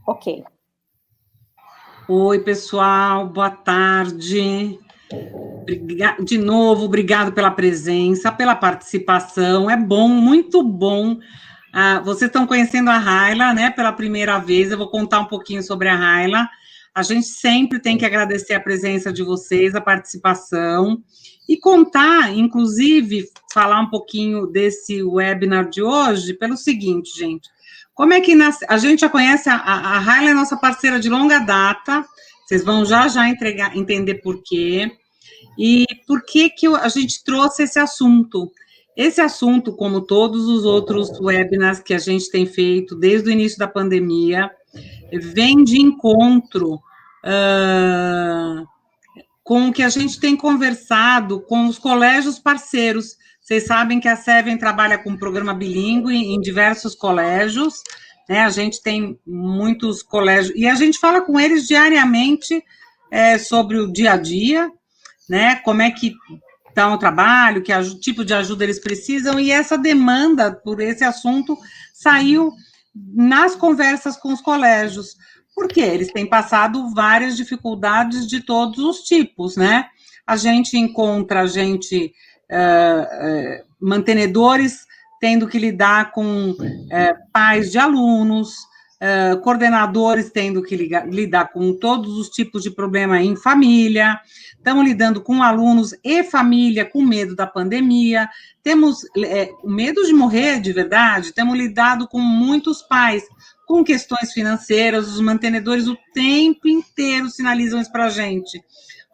Ok. Oi, pessoal, boa tarde. De novo, obrigado pela presença, pela participação. É bom, muito bom. Vocês estão conhecendo a Raila, né, pela primeira vez. Eu vou contar um pouquinho sobre a Raila. A gente sempre tem que agradecer a presença de vocês, a participação, e contar, inclusive, falar um pouquinho desse webinar de hoje, pelo seguinte, gente. Como é que a gente já conhece, a Raila é nossa parceira de longa data, vocês vão já entender por quê. E por que a gente trouxe esse assunto? Esse assunto, como todos os outros webinars que a gente tem feito desde o início da pandemia, vem de encontro com o que a gente tem conversado com os colégios parceiros. Vocês sabem que a Seven trabalha com um programa bilíngue em diversos colégios, né? A gente tem muitos colégios, e a gente fala com eles diariamente sobre o dia a dia, né? Como é que está o trabalho, que tipo de ajuda eles precisam, e essa demanda por esse assunto saiu nas conversas com os colégios, porque eles têm passado várias dificuldades de todos os tipos, né? A gente encontra mantenedores tendo que lidar com pais de alunos, coordenadores tendo que lidar com todos os tipos de problema em família, estamos lidando com alunos e família com medo da pandemia, temos medo de morrer de verdade, temos lidado com muitos pais com questões financeiras, os mantenedores o tempo inteiro sinalizam isso para a gente.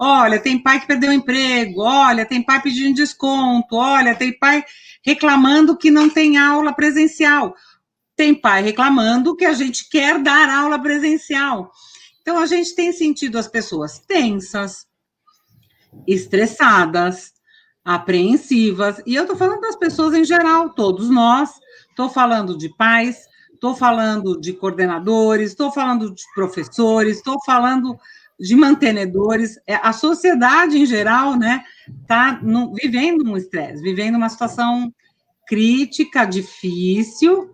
Olha, tem pai que perdeu o emprego, olha, tem pai pedindo desconto, olha, tem pai reclamando que não tem aula presencial, tem pai reclamando que a gente quer dar aula presencial. Então, a gente tem sentido as pessoas tensas, estressadas, apreensivas, e eu estou falando das pessoas em geral, todos nós, estou falando de pais, estou falando de coordenadores, estou falando de professores, estou falando de mantenedores, a sociedade em geral, né, está vivendo um estresse, vivendo uma situação crítica, difícil.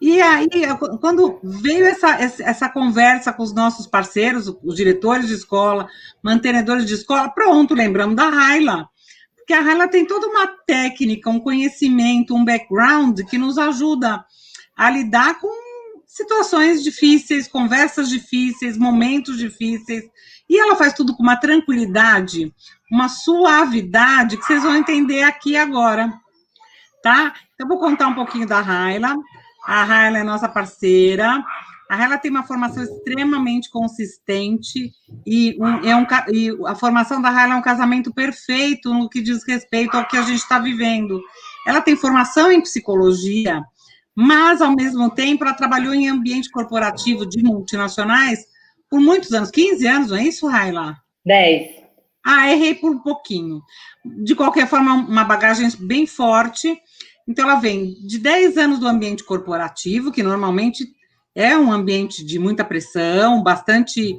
E aí, quando veio essa conversa com os nossos parceiros, os diretores de escola, mantenedores de escola, pronto, lembramos da Raila. Porque a Raila tem toda uma técnica, um conhecimento, um background que nos ajuda a lidar com situações difíceis, conversas difíceis, momentos difíceis. E ela faz tudo com uma tranquilidade, uma suavidade que vocês vão entender aqui agora. Tá? Então, vou contar um pouquinho da Raila. A Raila é nossa parceira. A Raila tem uma formação extremamente consistente e a formação da Raila é um casamento perfeito no que diz respeito ao que a gente está vivendo. Ela tem formação em psicologia, mas, ao mesmo tempo, ela trabalhou em ambiente corporativo de multinacionais por muitos anos, 15 anos, não é isso, Raila? 10. Errei por um pouquinho. De qualquer forma, uma bagagem bem forte. Então, ela vem de 10 anos do ambiente corporativo, que normalmente é um ambiente de muita pressão, bastante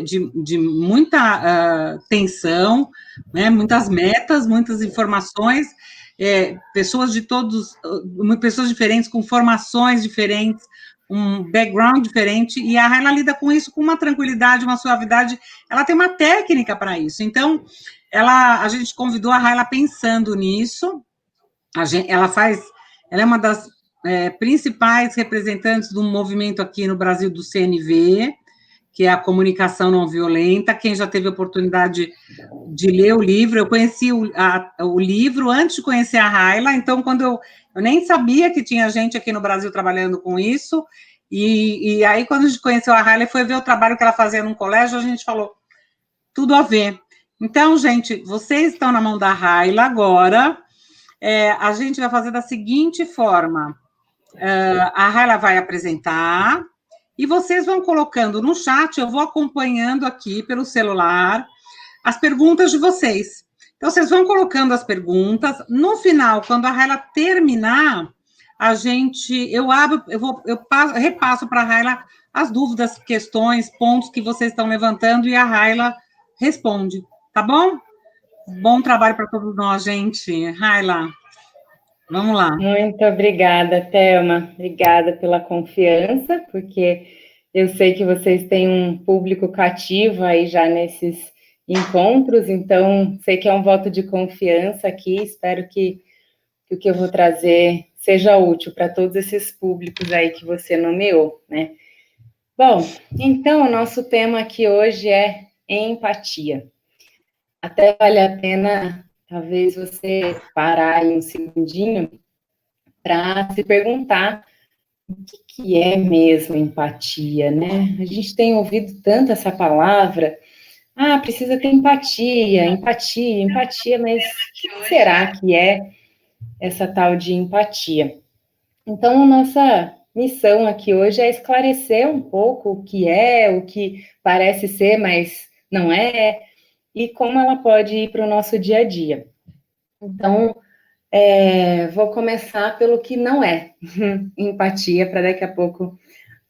de muita tensão, né? Muitas metas, muitas informações, pessoas diferentes, com formações diferentes, um background diferente, e a Raila lida com isso com uma tranquilidade, uma suavidade, ela tem uma técnica para isso. Então, a gente convidou a Raila pensando nisso. Ela é uma das principais representantes do movimento aqui no Brasil do CNV, que é a comunicação não violenta. Quem já teve a oportunidade de ler o livro, eu conheci o livro antes de conhecer a Raila, então, quando eu nem sabia que tinha gente aqui no Brasil trabalhando com isso, e aí, quando a gente conheceu a Raila e foi ver o trabalho que ela fazia num colégio, a gente falou, tudo a ver. Então, gente, vocês estão na mão da Raila agora. A gente vai fazer da seguinte forma, a Raila vai apresentar, e vocês vão colocando no chat, eu vou acompanhando aqui pelo celular, as perguntas de vocês. Então, vocês vão colocando as perguntas, no final, quando a Raila terminar, eu repasso para a Raila as dúvidas, questões, pontos que vocês estão levantando, e a Raila responde, tá bom? Bom trabalho para todos nós, gente. Raila, vamos lá. Muito obrigada, Thelma. Obrigada pela confiança, porque Eu sei que vocês têm um público cativo aí já nesses encontros, então sei que é um voto de confiança aqui, espero que o que eu vou trazer seja útil para todos esses públicos aí que você nomeou, né? Bom, então o nosso tema aqui hoje é empatia. Até vale a pena, talvez, você parar aí um segundinho para se perguntar o que é mesmo empatia, né? A gente tem ouvido tanto essa palavra, precisa ter empatia, empatia, empatia, mas o que será que é essa tal de empatia? Então, a nossa missão aqui hoje é esclarecer um pouco o que parece ser, mas não é, e como ela pode ir para o nosso dia a dia. Então, vou começar pelo que não é empatia, para daqui a pouco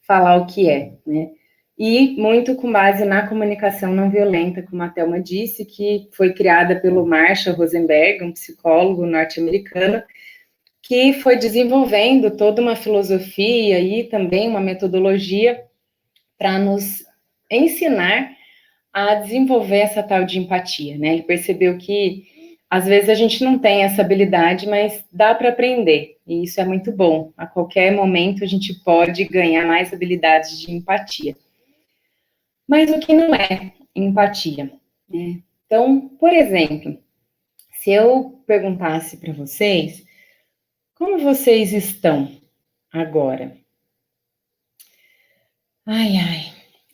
falar o que é, né? E muito com base na comunicação não violenta, como a Thelma disse, que foi criada pelo Marshall Rosenberg, um psicólogo norte-americano, que foi desenvolvendo toda uma filosofia e também uma metodologia para nos ensinar a desenvolver essa tal de empatia, né? Ele percebeu que às vezes a gente não tem essa habilidade, mas dá para aprender, e isso é muito bom. A qualquer momento a gente pode ganhar mais habilidades de empatia. Mas o que não é empatia? Né? Então, por exemplo, se eu perguntasse para vocês, como vocês estão agora? Ai, ai.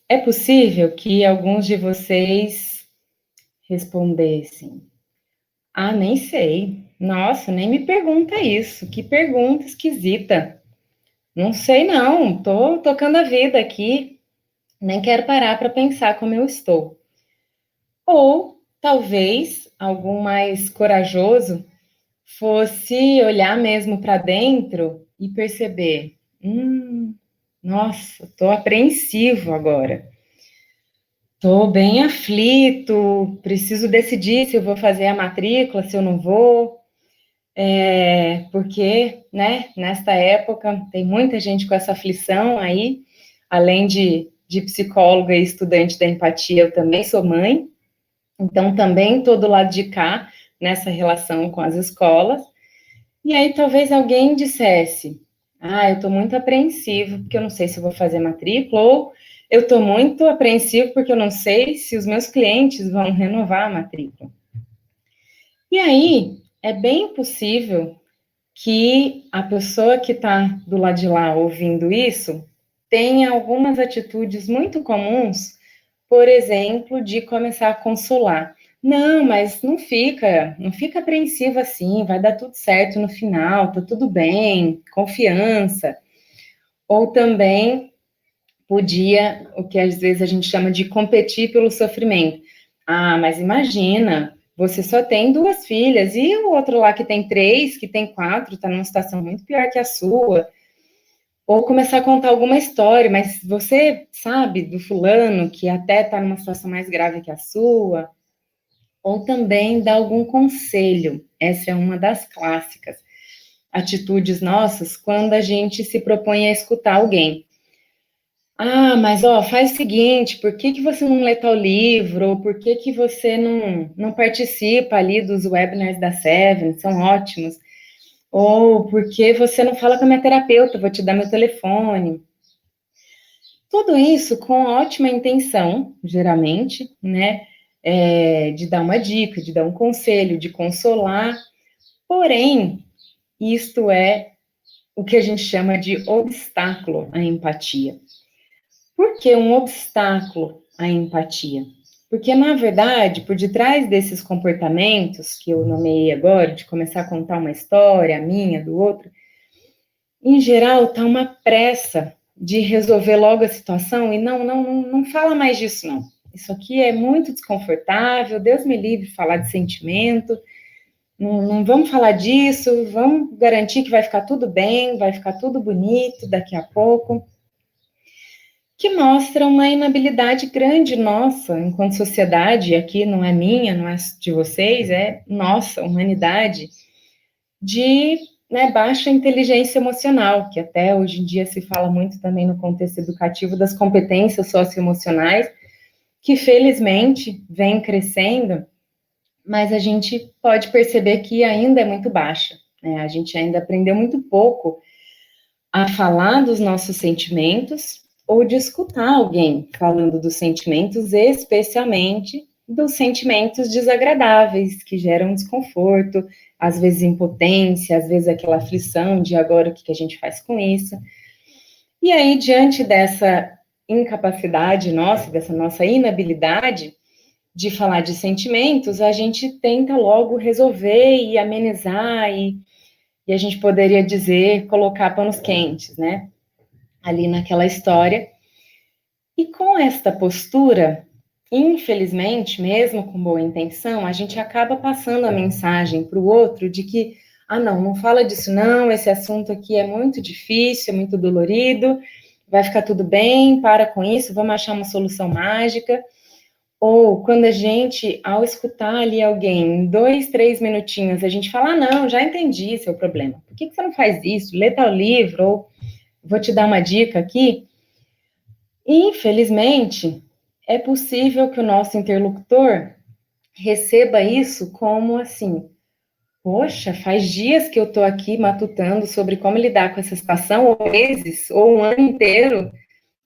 É possível que alguns de vocês respondessem: nem sei. Nossa, nem me pergunta isso. Que pergunta esquisita. Não sei não, tô tocando a vida aqui, nem quero parar para pensar como eu estou. Ou talvez algum mais corajoso fosse olhar mesmo para dentro e perceber: nossa, tô apreensivo agora. Tô bem aflito, preciso decidir se eu vou fazer a matrícula, se eu não vou. Porque, né, nesta época tem muita gente com essa aflição aí, além de psicóloga e estudante da empatia, eu também sou mãe, então também estou do lado de cá, nessa relação com as escolas, e aí talvez alguém dissesse: eu estou muito apreensivo, porque eu não sei se eu vou fazer matrícula, ou eu estou muito apreensivo porque eu não sei se os meus clientes vão renovar a matrícula. E aí, é bem possível que a pessoa que está do lado de lá ouvindo isso tenha algumas atitudes muito comuns, por exemplo, de começar a consolar. Não, mas não fica apreensiva assim, vai dar tudo certo no final, tá tudo bem, confiança. Ou também podia, o que às vezes a gente chama de competir pelo sofrimento. Mas imagina, você só tem 2 filhas, e o outro lá que tem 3, que tem 4, está numa situação muito pior que a sua. Ou começar a contar alguma história, mas você sabe do fulano que até está numa situação mais grave que a sua. Ou também dar algum conselho. Essa é uma das clássicas atitudes nossas quando a gente se propõe a escutar alguém. Mas faz o seguinte, por que você não lê tal livro? Ou por que você não participa ali dos webinars da Seven? São ótimos. Ou por que você não fala com a minha terapeuta? Vou te dar meu telefone. Tudo isso com ótima intenção, geralmente, né? De dar uma dica, de dar um conselho, de consolar. Porém, isto é o que a gente chama de obstáculo à empatia. Por que um obstáculo à empatia? Porque, na verdade, por detrás desses comportamentos que eu nomeei agora, de começar a contar uma história, a minha, do outro, em geral, está uma pressa de resolver logo a situação e não fala mais disso, não. Isso aqui é muito desconfortável, Deus me livre de falar de sentimento, não vamos falar disso, vamos garantir que vai ficar tudo bem, vai ficar tudo bonito daqui a pouco, que mostra uma inabilidade grande nossa, enquanto sociedade, aqui não é minha, não é de vocês, é nossa, humanidade, de né, baixa inteligência emocional, que até hoje em dia se fala muito também no contexto educativo das competências socioemocionais, que felizmente vem crescendo, mas a gente pode perceber que ainda é muito baixa, né? A gente ainda aprendeu muito pouco a falar dos nossos sentimentos ou de escutar alguém falando dos sentimentos, especialmente dos sentimentos desagradáveis, que geram desconforto, às vezes impotência, às vezes aquela aflição de agora o que a gente faz com isso. E aí, diante dessa incapacidade nossa, dessa nossa inabilidade de falar de sentimentos, a gente tenta logo resolver e amenizar e a gente poderia dizer, colocar panos quentes, né? Ali naquela história. E com esta postura, infelizmente, mesmo com boa intenção, a gente acaba passando a mensagem para o outro de que, não, não fala disso não, esse assunto aqui é muito difícil, é muito dolorido, vai ficar tudo bem, para com isso, vamos achar uma solução mágica. Ou quando a gente, ao escutar ali alguém, em 2, 3 minutinhos, a gente fala, não, já entendi seu problema, por que você não faz isso? Lê tal livro, ou vou te dar uma dica aqui. Infelizmente, é possível que o nosso interlocutor receba isso como assim, poxa, faz dias que eu estou aqui matutando sobre como lidar com essa situação, ou meses, ou um ano inteiro,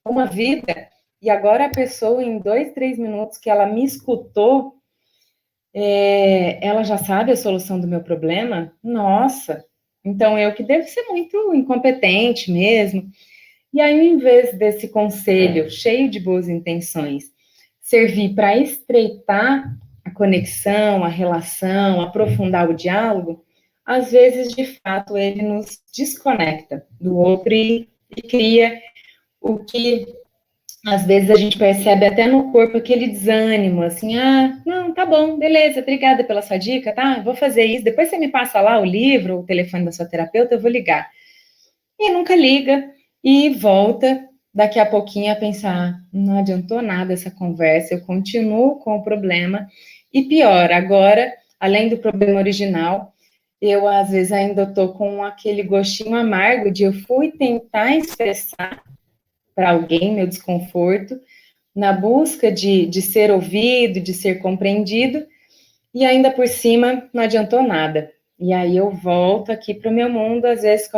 uma vida, e agora a pessoa, em 2, 3 minutos que ela me escutou, ela já sabe a solução do meu problema? Nossa, então eu que devo ser muito incompetente mesmo. E aí, em vez desse conselho cheio de boas intenções servir para estreitar a conexão, a relação, aprofundar o diálogo, às vezes, de fato, ele nos desconecta do outro e cria o que às vezes a gente percebe até no corpo aquele desânimo, assim, não, tá bom, beleza, obrigada pela sua dica, tá? Vou fazer isso, depois você me passa lá o livro, o telefone da sua terapeuta, eu vou ligar. E nunca liga e volta daqui a pouquinho a pensar, não adiantou nada essa conversa, eu continuo com o problema, e pior, agora, além do problema original, eu às vezes ainda estou com aquele gostinho amargo de eu fui tentar expressar para alguém meu desconforto, na busca de ser ouvido, de ser compreendido, e ainda por cima não adiantou nada. E aí eu volto aqui para o meu mundo, às vezes com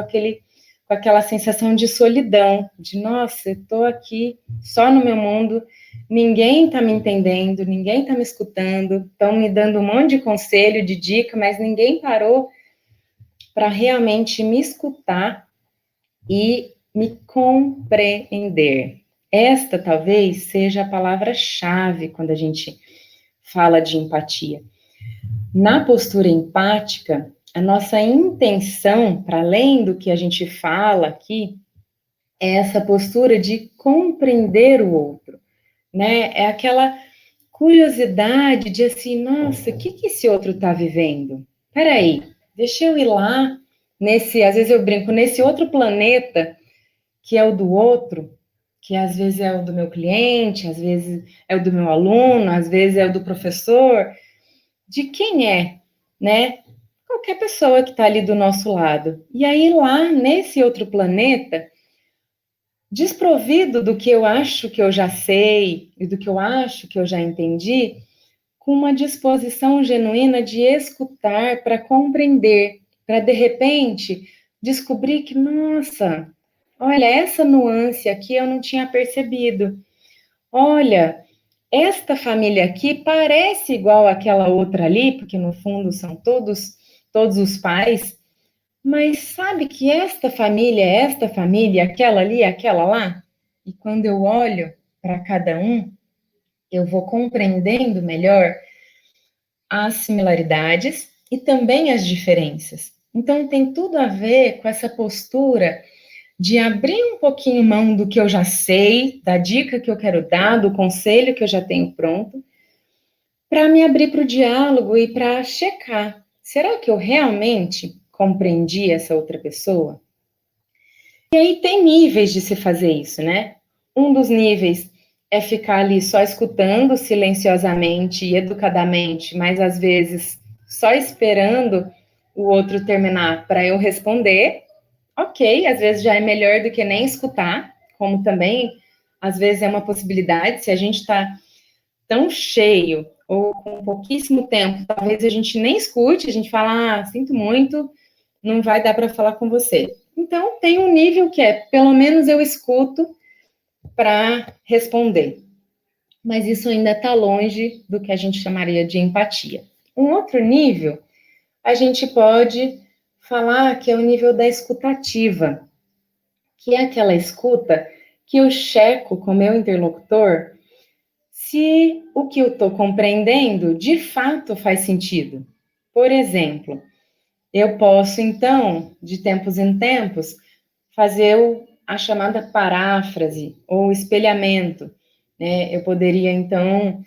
aquela sensação de solidão, de nossa, eu estou aqui só no meu mundo, ninguém está me entendendo, ninguém está me escutando, estão me dando um monte de conselho, de dica, mas ninguém parou para realmente me escutar e me compreender. Esta talvez seja a palavra-chave quando a gente fala de empatia. Na postura empática, a nossa intenção, para além do que a gente fala aqui, é essa postura de compreender o outro, né? É aquela curiosidade de assim, nossa, o que esse outro está vivendo? Peraí, deixa eu ir lá às vezes eu brinco, nesse outro planeta que é o do outro, que às vezes é o do meu cliente, às vezes é o do meu aluno, às vezes é o do professor, de quem é, né? Qualquer pessoa que está ali do nosso lado. E aí, lá nesse outro planeta, desprovido do que eu acho que eu já sei e do que eu acho que eu já entendi, com uma disposição genuína de escutar para compreender, para de repente descobrir que, nossa, olha, essa nuance aqui eu não tinha percebido. Olha, esta família aqui parece igual àquela outra ali, porque no fundo são todos os pais, mas sabe que esta família, aquela ali, aquela lá? E quando eu olho para cada um, eu vou compreendendo melhor as similaridades e também as diferenças. Então tem tudo a ver com essa postura de abrir um pouquinho mão do que eu já sei, da dica que eu quero dar, do conselho que eu já tenho pronto, para me abrir para o diálogo e para checar, será que eu realmente compreendi essa outra pessoa? E aí tem níveis de se fazer isso, né? Um dos níveis é ficar ali só escutando silenciosamente e educadamente, mas às vezes só esperando o outro terminar para eu responder, ok, às vezes já é melhor do que nem escutar, como também, às vezes é uma possibilidade, se a gente está tão cheio ou com pouquíssimo tempo, talvez a gente nem escute, a gente fala, sinto muito, não vai dar para falar com você. Então, tem um nível que é, pelo menos eu escuto para responder. Mas isso ainda está longe do que a gente chamaria de empatia. Um outro nível, a gente pode falar que é o nível da escutativa, que é aquela escuta que eu checo com o meu interlocutor se o que eu estou compreendendo de fato faz sentido. Por exemplo, eu posso, então, de tempos em tempos, fazer a chamada paráfrase ou espelhamento, né? Eu poderia, então,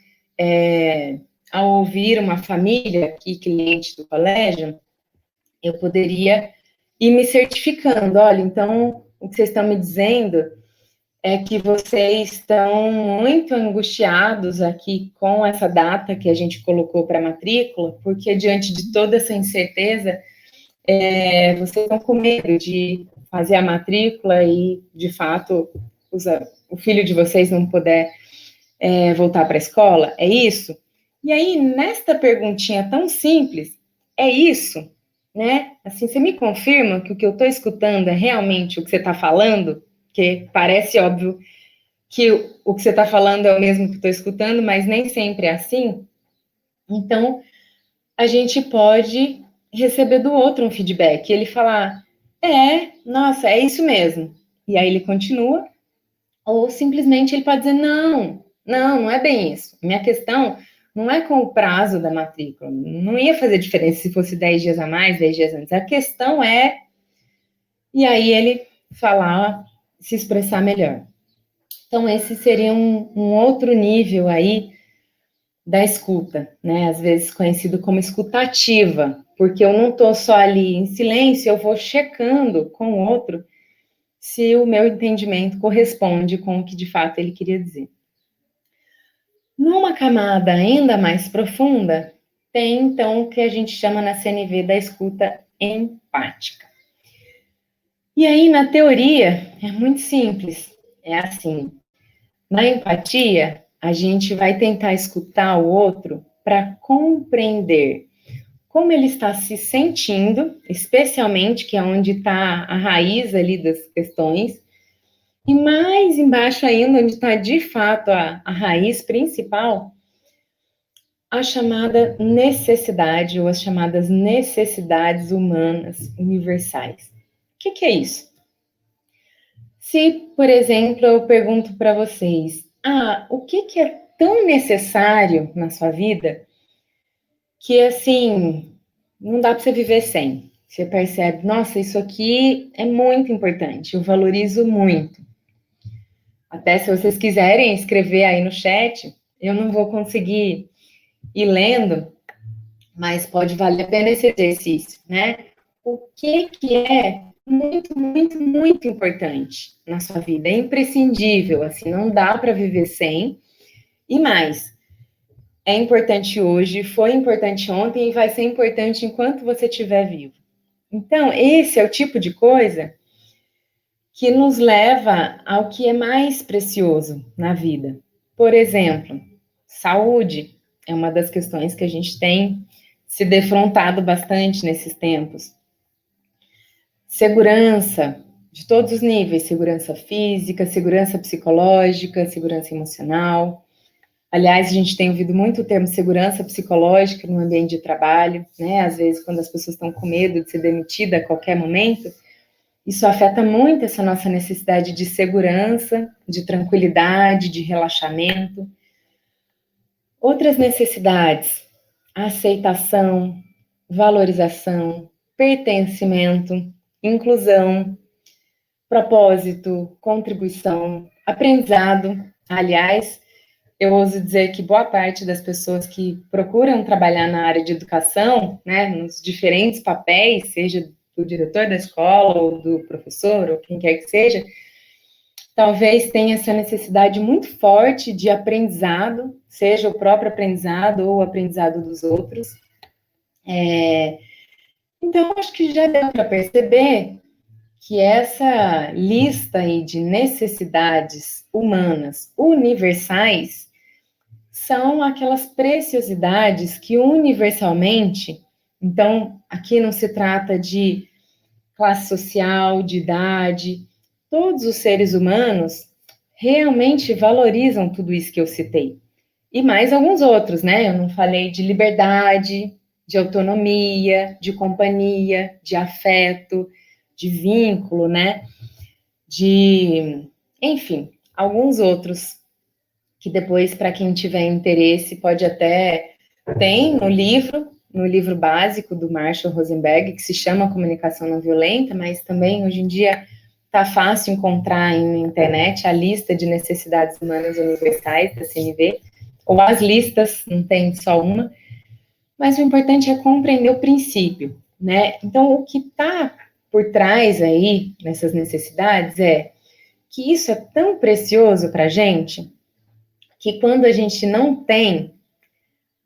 ao ouvir uma família aqui, cliente do colégio, eu poderia ir me certificando. Olha, então, o que vocês estão me dizendo é que vocês estão muito angustiados aqui com essa data que a gente colocou para a matrícula, porque diante de toda essa incerteza, vocês estão com medo de fazer a matrícula e, de fato, o filho de vocês não puder voltar para a escola? É isso? E aí, nesta perguntinha tão simples, é isso? Né? Assim, você me confirma que o que eu estou escutando é realmente o que você está falando? Porque parece óbvio que o que você está falando é o mesmo que estou escutando, mas nem sempre é assim. Então, a gente pode receber do outro um feedback. Ele falar, nossa, é isso mesmo. E aí ele continua. Ou simplesmente ele pode dizer, não é bem isso. Minha questão não é com o prazo da matrícula. Não ia fazer diferença se fosse 10 dias a mais, 10 dias antes. A questão é... E aí ele falar, se expressar melhor. Então, esse seria um outro nível aí da escuta, né? Às vezes conhecido como escutativa, porque eu não estou só ali em silêncio, eu vou checando com o outro se o meu entendimento corresponde com o que de fato ele queria dizer. Numa camada ainda mais profunda, tem então o que a gente chama na CNV da escuta empática. E aí, na teoria, é muito simples. É assim, na empatia, a gente vai tentar escutar o outro para compreender como ele está se sentindo, especialmente, que é onde está a raiz ali das questões, e mais embaixo ainda, onde está de fato a raiz principal, a chamada necessidade, ou as chamadas necessidades humanas universais. O que é isso? Se, por exemplo, eu pergunto para vocês, o que é tão necessário na sua vida que, assim, não dá para você viver sem? Você percebe, nossa, isso aqui é muito importante, eu valorizo muito. Até se vocês quiserem escrever aí no chat, eu não vou conseguir ir lendo, mas pode valer a pena esse exercício, né? O que é muito, muito, muito importante na sua vida? É imprescindível, assim, não dá para viver sem. E mais, é importante hoje, foi importante ontem e vai ser importante enquanto você estiver vivo. Então, esse é o tipo de coisa que nos leva ao que é mais precioso na vida. Por exemplo, saúde é uma das questões que a gente tem se defrontado bastante nesses tempos. Segurança, de todos os níveis, segurança física, segurança psicológica, segurança emocional. Aliás, a gente tem ouvido muito o termo segurança psicológica no ambiente de trabalho, né? Às vezes, quando as pessoas estão com medo de ser demitida a qualquer momento, isso afeta muito essa nossa necessidade de segurança, de tranquilidade, de relaxamento. Outras necessidades, aceitação, valorização, pertencimento, inclusão, propósito, contribuição, aprendizado. Aliás, eu ouso dizer que boa parte das pessoas que procuram trabalhar na área de educação, né, nos diferentes papéis, seja do diretor da escola ou do professor, ou quem quer que seja, talvez tenha essa necessidade muito forte de aprendizado, seja o próprio aprendizado ou o aprendizado dos outros. Então, acho que já deu para perceber que essa lista aí de necessidades humanas universais são aquelas preciosidades que universalmente, então, aqui não se trata de classe social, de idade, todos os seres humanos realmente valorizam tudo isso que eu citei. E mais alguns outros, né? Eu não falei de liberdade, de autonomia, de companhia, de afeto, de vínculo, né? Enfim, alguns outros que depois, para quem tiver interesse, pode até tem no livro básico do Marshall Rosenberg, que se chama Comunicação Não Violenta, mas também hoje em dia está fácil encontrar aí na internet a lista de necessidades humanas universais da CNV, ou as listas, não tem só uma, mas o importante é compreender o princípio, né? Então, o que está por trás aí nessas necessidades é que isso é tão precioso para a gente que quando a gente não tem,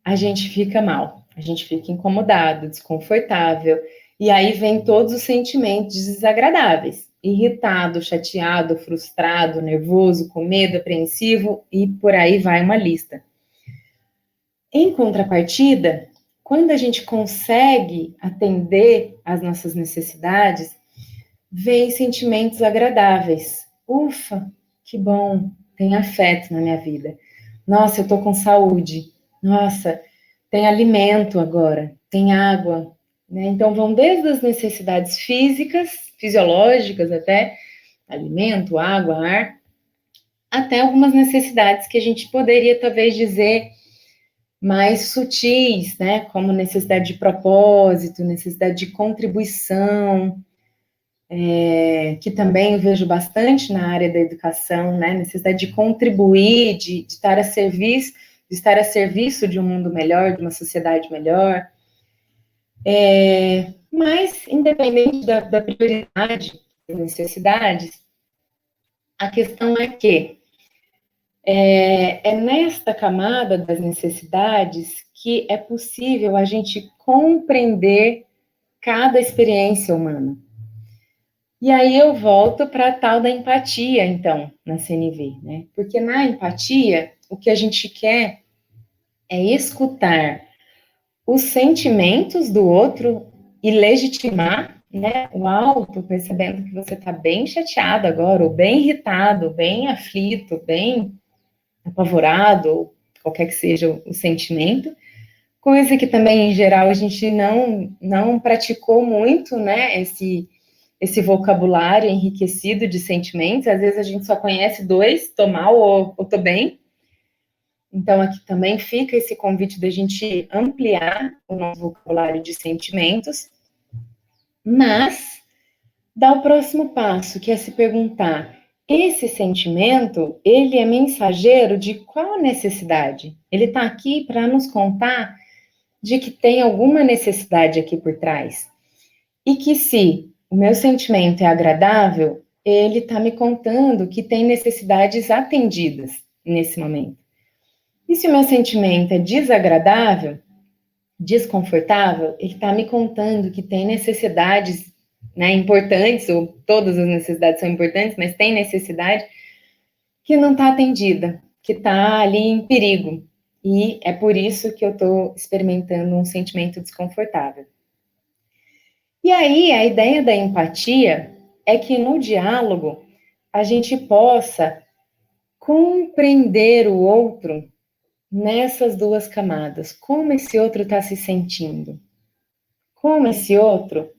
a gente fica mal, a gente fica incomodado, desconfortável, e aí vem todos os sentimentos desagradáveis, irritado, chateado, frustrado, nervoso, com medo, apreensivo, e por aí vai uma lista. Em contrapartida, quando a gente consegue atender às nossas necessidades, vem sentimentos agradáveis. Ufa, que bom, tem afeto na minha vida. Nossa, eu tô com saúde. Nossa, tem alimento agora, tem água, né? Então vão desde as necessidades físicas, fisiológicas até, alimento, água, ar, até algumas necessidades que a gente poderia talvez dizer mais sutis, né? Como necessidade de propósito, necessidade de contribuição, que também eu vejo bastante na área da educação, né? Necessidade de contribuir, de estar a serviço de um mundo melhor, de uma sociedade melhor. Mas, independente da prioridade das necessidades, a questão é que é nesta camada das necessidades que é possível a gente compreender cada experiência humana. E aí eu volto para a tal da empatia, então, na CNV, né? Porque na empatia, o que a gente quer é escutar os sentimentos do outro e legitimar, né? Uau, tô percebendo que você tá bem chateado agora, ou bem irritado, bem aflito, bem apavorado, ou qualquer que seja o sentimento. Coisa que também, em geral, a gente não praticou muito, né? Esse vocabulário enriquecido de sentimentos. Às vezes a gente só conhece dois, tô mal ou tô bem. Então, aqui também fica esse convite da gente ampliar o nosso vocabulário de sentimentos, mas dar o próximo passo, que é se perguntar, esse sentimento, ele é mensageiro de qual necessidade? Ele está aqui para nos contar de que tem alguma necessidade aqui por trás. E que se o meu sentimento é agradável, ele está me contando que tem necessidades atendidas nesse momento. E se o meu sentimento é desagradável, desconfortável, ele está me contando que tem necessidades, né, importantes, ou todas as necessidades são importantes, mas tem necessidade que não está atendida, que está ali em perigo. E é por isso que eu estou experimentando um sentimento desconfortável. E aí, a ideia da empatia é que no diálogo a gente possa compreender o outro nessas duas camadas. Como esse outro está se sentindo? Como esse outro?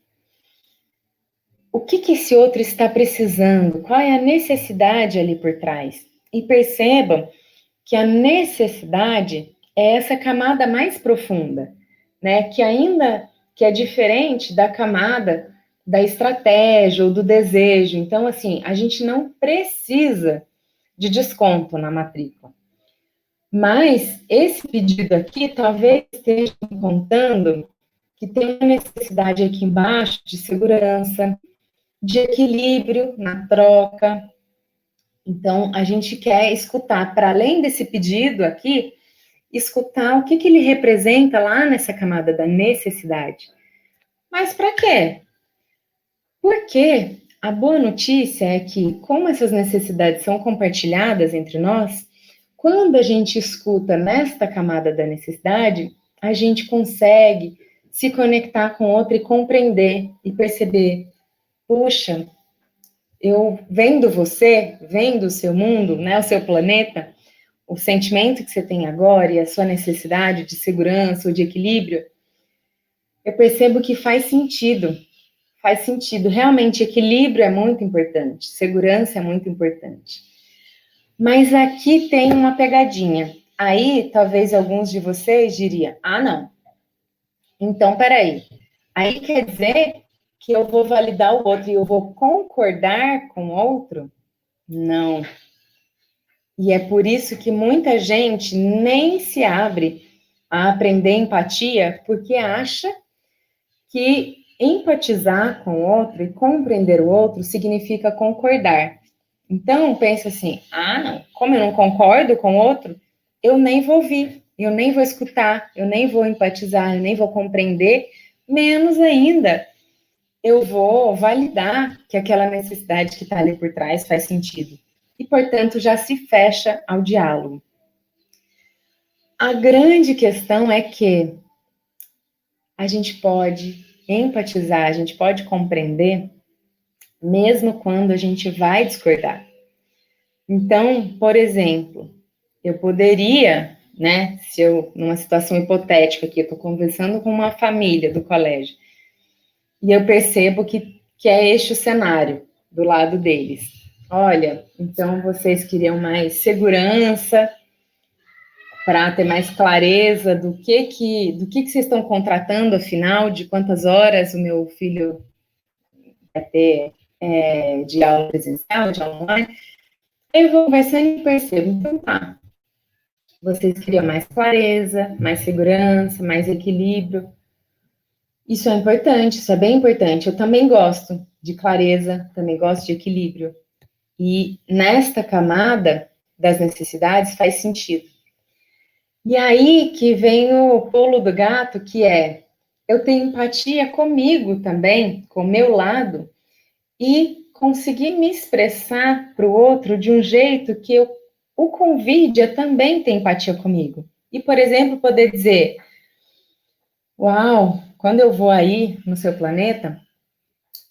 O que esse outro está precisando? Qual é a necessidade ali por trás? E percebam que a necessidade é essa camada mais profunda, né? Que é diferente da camada da estratégia ou do desejo. Então, assim, a gente não precisa de desconto na matrícula. Mas esse pedido aqui talvez esteja contando que tem uma necessidade aqui embaixo de segurança, de equilíbrio na troca. Então, a gente quer escutar, para além desse pedido aqui, escutar o que ele representa lá nessa camada da necessidade. Mas para quê? Porque a boa notícia é que, como essas necessidades são compartilhadas entre nós, quando a gente escuta nesta camada da necessidade, a gente consegue se conectar com outra e compreender e perceber, puxa, eu vendo você, vendo o seu mundo, né, o seu planeta, o sentimento que você tem agora e a sua necessidade de segurança ou de equilíbrio, eu percebo que faz sentido. Faz sentido. Realmente, equilíbrio é muito importante, segurança é muito importante. Mas aqui tem uma pegadinha. Aí, talvez alguns de vocês diriam, ah, não. Então, peraí. Aí quer dizer que eu vou validar o outro e eu vou concordar com o outro? Não. E é por isso que muita gente nem se abre a aprender empatia, porque acha que empatizar com o outro e compreender o outro significa concordar. Então, pensa assim, ah, não, como eu não concordo com o outro, eu nem vou ouvir, eu nem vou escutar, eu nem vou empatizar, eu nem vou compreender, menos ainda eu vou validar que aquela necessidade que está ali por trás faz sentido. E, portanto, já se fecha ao diálogo. A grande questão é que a gente pode empatizar, a gente pode compreender, mesmo quando a gente vai discordar. Então, por exemplo, eu poderia, né, se eu, numa situação hipotética aqui, eu estou conversando com uma família do colégio, e eu percebo que é este o cenário do lado deles. Olha, então vocês queriam mais segurança para ter mais clareza do que vocês estão contratando, afinal, de quantas horas o meu filho vai ter de aula presencial, de aula online. Eu vou conversando e percebo, então tá, vocês queriam mais clareza, mais segurança, mais equilíbrio. Isso é importante, isso é bem importante. Eu também gosto de clareza, também gosto de equilíbrio. E nesta camada das necessidades faz sentido. E aí que vem o pulo do gato, que é, eu tenho empatia comigo também, com o meu lado, e conseguir me expressar para o outro de um jeito que eu o convide a também ter empatia comigo. E, por exemplo, poder dizer, uau, quando eu vou aí no seu planeta,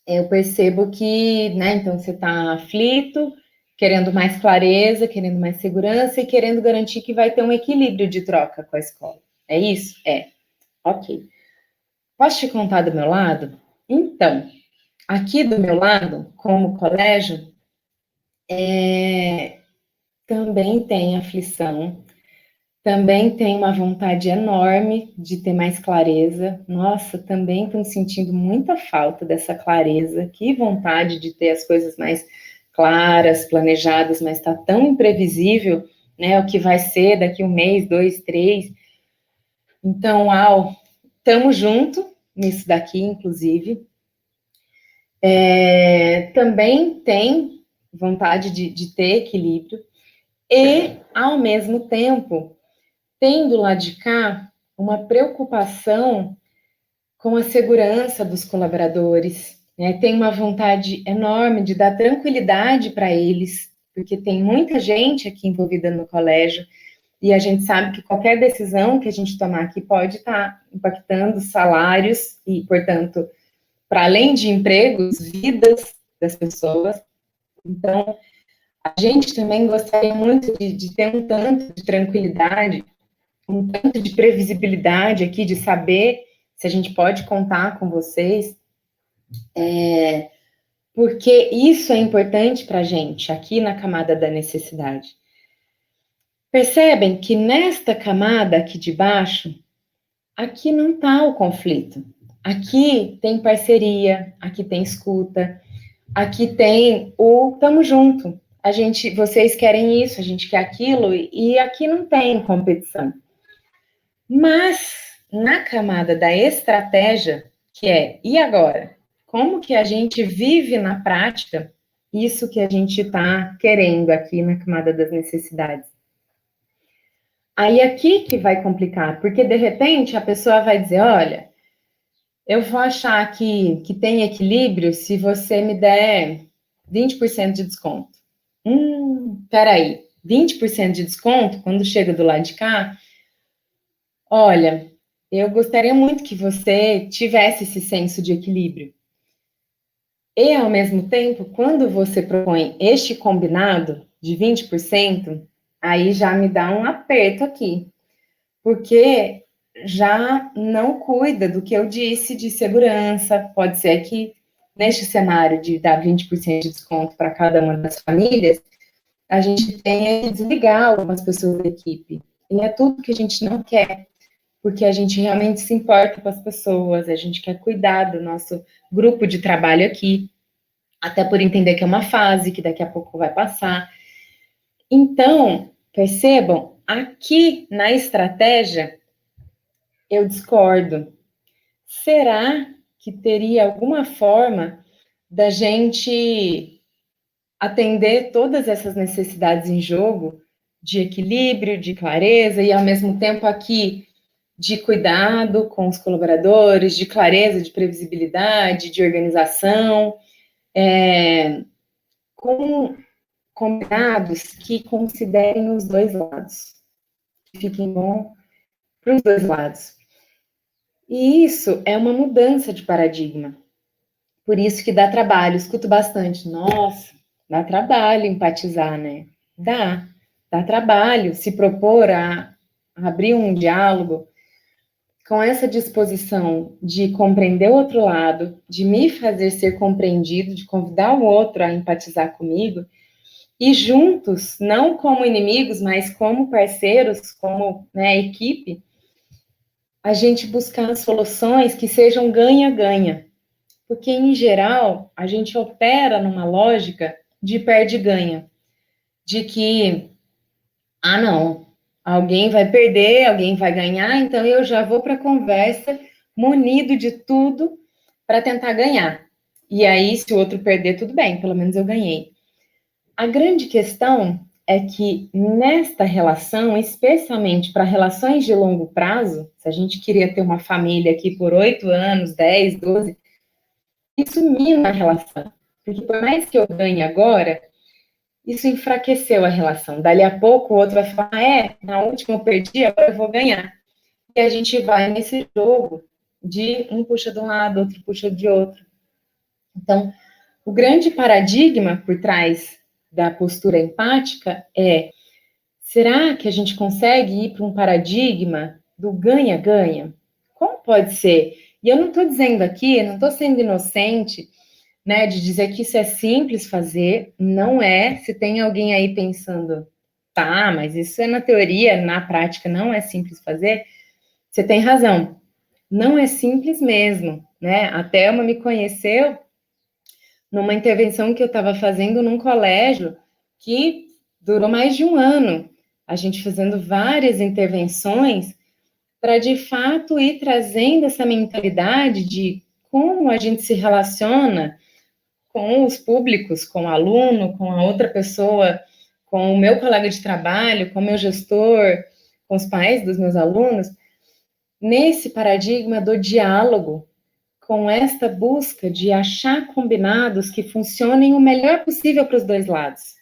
eu percebo que, né, então você está aflito, querendo mais clareza, querendo mais segurança e querendo garantir que vai ter um equilíbrio de troca com a escola. É isso? É. Ok. Posso te contar do meu lado? Então, aqui do meu lado, como colégio, também tem aflição, também tem uma vontade enorme de ter mais clareza. Nossa, também estou sentindo muita falta dessa clareza. Que vontade de ter as coisas mais claras, planejadas, mas está tão imprevisível, né? O que vai ser daqui um mês, 2, 3. Então, estamos junto nisso daqui, inclusive. Também tem vontade de ter equilíbrio e, ao mesmo tempo, tem do lado de cá uma preocupação com a segurança dos colaboradores, né? Tem uma vontade enorme de dar tranquilidade para eles, porque tem muita gente aqui envolvida no colégio, e a gente sabe que qualquer decisão que a gente tomar aqui pode estar impactando salários e, portanto, para além de empregos, vidas das pessoas. Então, a gente também gostaria muito de ter um tanto de tranquilidade, um tanto de previsibilidade aqui, de saber se a gente pode contar com vocês, porque isso é importante para a gente, aqui na camada da necessidade. Percebem que nesta camada aqui de baixo, aqui não está o conflito. Aqui tem parceria, aqui tem escuta, aqui tem o tamo junto. Vocês querem isso, a gente quer aquilo, e aqui não tem competição. Mas na camada da estratégia, que é, e agora? Como que a gente vive na prática isso que a gente está querendo aqui na camada das necessidades? Aí aqui que vai complicar, porque de repente a pessoa vai dizer, olha, Eu vou achar que tem equilíbrio se você me der 20% de desconto. Peraí, 20% de desconto quando chega do lado de cá? Olha, eu gostaria muito que você tivesse esse senso de equilíbrio. E, ao mesmo tempo, quando você propõe este combinado de 20%, aí já me dá um aperto aqui, porque já não cuida do que eu disse de segurança. Pode ser que, neste cenário de dar 20% de desconto para cada uma das famílias, a gente tenha que desligar algumas pessoas da equipe. E é tudo que a gente não quer, porque a gente realmente se importa com as pessoas, a gente quer cuidar do nosso grupo de trabalho aqui, até por entender que é uma fase, que daqui a pouco vai passar. Então, percebam, aqui na estratégia, eu discordo. Será que teria alguma forma da gente atender todas essas necessidades em jogo, de equilíbrio, de clareza, e ao mesmo tempo aqui de cuidado com os colaboradores, de clareza, de previsibilidade, de organização, com combinados que considerem os dois lados, que fiquem bom para os dois lados. E isso é uma mudança de paradigma. Por isso que dá trabalho, escuto bastante. Nossa, dá trabalho empatizar, né? Dá trabalho se propor a abrir um diálogo com essa disposição de compreender o outro lado, de me fazer ser compreendido, de convidar o outro a empatizar comigo, e juntos, não como inimigos, mas como parceiros, como, né, equipe, a gente buscar soluções que sejam ganha-ganha. Porque, em geral, a gente opera numa lógica de perde-ganha, de que, não, alguém vai perder, alguém vai ganhar, então eu já vou para a conversa munido de tudo para tentar ganhar. E aí, se o outro perder, tudo bem, pelo menos eu ganhei. A grande questão é que nesta relação, especialmente para relações de longo prazo, se a gente queria ter uma família aqui por 8 anos, 10, 12, isso mina a relação. Porque por mais que eu ganhe agora, isso enfraqueceu a relação. Dali a pouco o outro vai falar, na última eu perdi, agora eu vou ganhar. E a gente vai nesse jogo de um puxa de um lado, outro puxa de outro. Então, o grande paradigma por trás da postura empática é: será que a gente consegue ir para um paradigma do ganha-ganha? Como pode ser? E eu não estou dizendo aqui, não estou sendo inocente, né, de dizer que isso é simples fazer, não é. Se tem alguém aí pensando, tá, mas isso é na teoria, na prática não é simples fazer, você tem razão. Não é simples mesmo, né? A Thelma me conheceu numa intervenção que eu estava fazendo num colégio que durou mais de um ano. A gente fazendo várias intervenções para, de fato, ir trazendo essa mentalidade de como a gente se relaciona com os públicos, com o aluno, com a outra pessoa, com o meu colega de trabalho, com o meu gestor, com os pais dos meus alunos, nesse paradigma do diálogo, com esta busca de achar combinados que funcionem o melhor possível para os dois lados.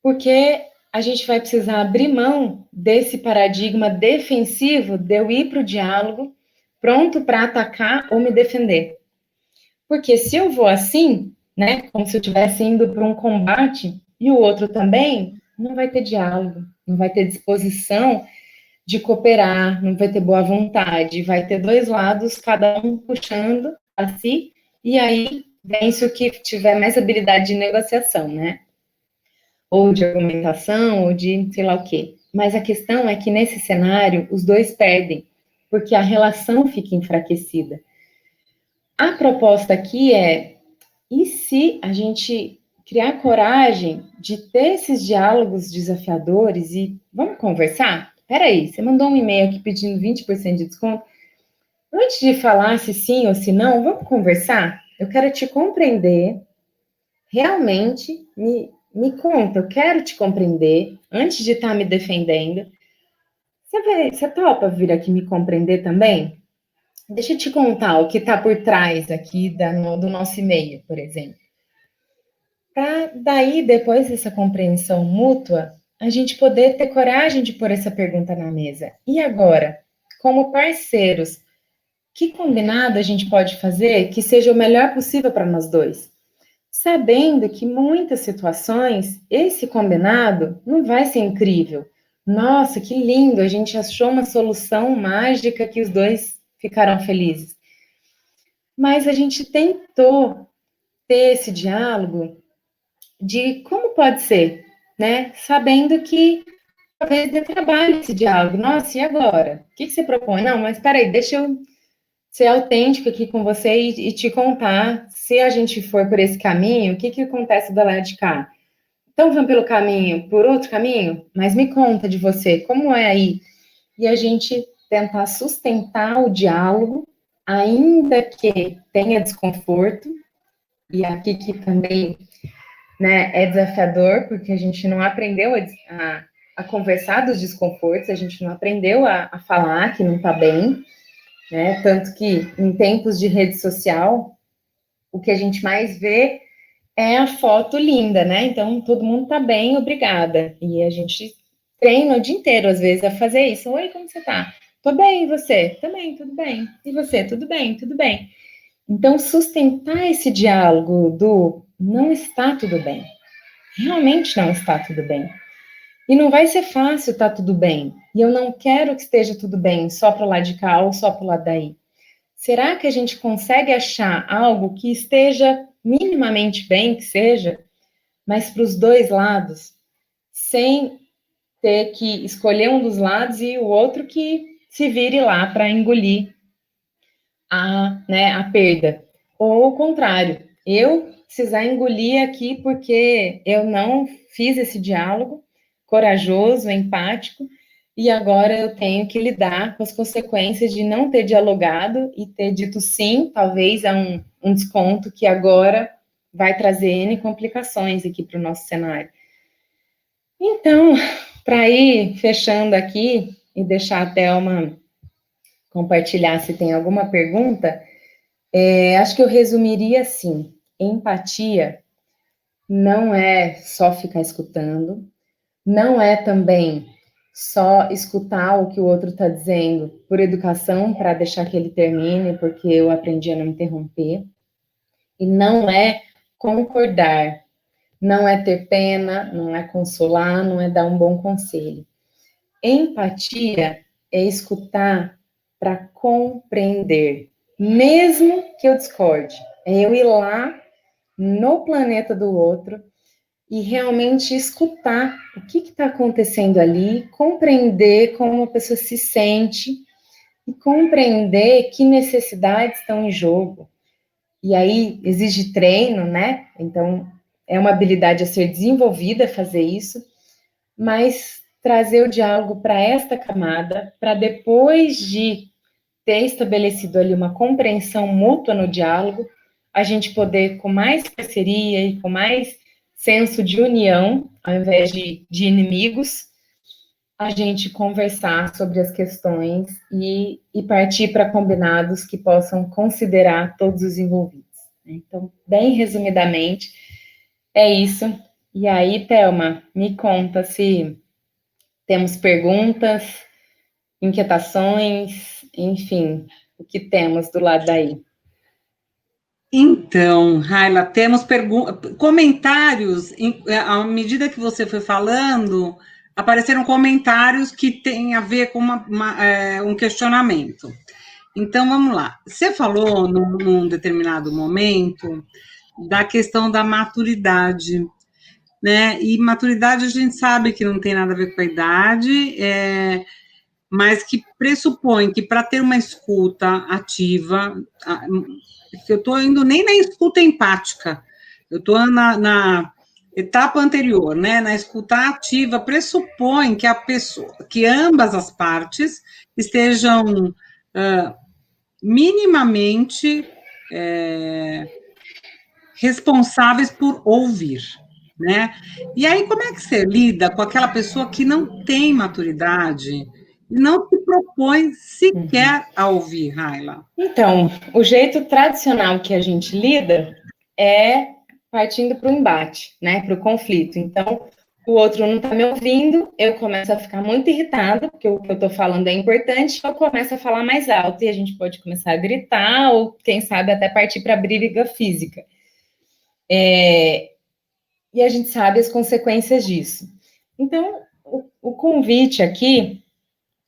Porque a gente vai precisar abrir mão desse paradigma defensivo de eu ir para o diálogo, pronto para atacar ou me defender. Porque se eu vou assim, né, como se eu estivesse indo para um combate, e o outro também, não vai ter diálogo, não vai ter disposição de cooperar, não vai ter boa vontade, vai ter dois lados, cada um puxando a si, e aí vence o que tiver mais habilidade de negociação, né? Ou de argumentação, ou de sei lá o quê. Mas a questão é que nesse cenário, os dois perdem, porque a relação fica enfraquecida. A proposta aqui é: e se a gente criar coragem de ter esses diálogos desafiadores e vamos conversar? Peraí, você mandou um e-mail aqui pedindo 20% de desconto. Antes de falar se sim ou se não, vamos conversar? Eu quero te compreender. Realmente, me conta, eu quero te compreender antes de estar me defendendo. Você topa vir aqui me compreender também? Deixa eu te contar o que está por trás aqui do nosso e-mail, por exemplo. Para daí, depois dessa compreensão mútua, a gente poder ter coragem de pôr essa pergunta na mesa. E agora, como parceiros, que combinado a gente pode fazer que seja o melhor possível para nós dois? Sabendo que em muitas situações esse combinado não vai ser incrível. Nossa, que lindo, a gente achou uma solução mágica que os dois ficaram felizes. Mas a gente tentou ter esse diálogo de como pode ser, né? Sabendo que talvez dê trabalho esse diálogo. Nossa, e agora? O que você propõe? Não, mas peraí, deixa eu ser autêntico aqui com você e te contar. Se a gente for por esse caminho, o que acontece do lado de cá? Então vamos pelo caminho, por outro caminho? Mas me conta de você, como é aí? E a gente tentar sustentar o diálogo, ainda que tenha desconforto, e aqui que também, né, é desafiador, porque a gente não aprendeu a conversar dos desconfortos, a gente não aprendeu a falar que não está bem, né? Tanto que em tempos de rede social, o que a gente mais vê é a foto linda, né? Então todo mundo tá bem, obrigada. E a gente treina o dia inteiro, às vezes, a fazer isso. Oi, como você tá? Tô bem, e você? Também, tudo bem. E você? Tudo bem, tudo bem. Então, sustentar esse diálogo do não está tudo bem. Realmente não está tudo bem. E não vai ser fácil estar tudo bem. E eu não quero que esteja tudo bem só para o lado de cá ou só para o lado daí. Será que a gente consegue achar algo que esteja minimamente bem, que seja, mas para os dois lados, sem ter que escolher um dos lados e o outro que se vire lá para engolir a perda? Ou o contrário, eu precisar engolir aqui porque eu não fiz esse diálogo corajoso, empático, e agora eu tenho que lidar com as consequências de não ter dialogado e ter dito sim, talvez, a um desconto que agora vai trazer N complicações aqui para o nosso cenário. Então, para ir fechando aqui e deixar a Thelma compartilhar se tem alguma pergunta, acho que eu resumiria assim: empatia não é só ficar escutando, não é também só escutar o que o outro está dizendo por educação para deixar que ele termine, porque eu aprendi a não interromper, e não é concordar, não é ter pena, não é consolar, não é dar um bom conselho. Empatia é escutar para compreender, mesmo que eu discorde. É eu ir lá no planeta do outro e realmente escutar o que está acontecendo ali, compreender como a pessoa se sente e compreender que necessidades estão em jogo. E aí exige treino, né? Então é uma habilidade a ser desenvolvida fazer isso, mas trazer o diálogo para esta camada, para depois de ter estabelecido ali uma compreensão mútua no diálogo, a gente poder, com mais parceria e com mais senso de união, ao invés de inimigos, a gente conversar sobre as questões e partir para combinados que possam considerar todos os envolvidos. Então, bem resumidamente, é isso. E aí, Thelma, me conta se temos perguntas, inquietações, enfim, o que temos do lado daí. Então, Raila, temos comentários, à medida que você foi falando, apareceram comentários que têm a ver com um questionamento. Então, vamos lá. Você falou, num determinado momento, da questão da maturidade, né? E maturidade a gente sabe que não tem nada a ver com a idade, mas que pressupõe que para ter uma escuta ativa, que eu estou indo nem na escuta empática, eu estou na etapa anterior, né? Na escuta ativa, pressupõe que a pessoa, que ambas as partes estejam minimamente responsáveis por ouvir, né? E aí, como é que você lida com aquela pessoa que não tem maturidade, não se propõe sequer a ouvir, Raila? Então, o jeito tradicional que a gente lida é partindo para o embate, né, para o conflito. Então, o outro não está me ouvindo, eu começo a ficar muito irritada, porque o que eu estou falando é importante, eu começo a falar mais alto e a gente pode começar a gritar, ou quem sabe até partir para briga física. E a gente sabe as consequências disso. Então, o convite aqui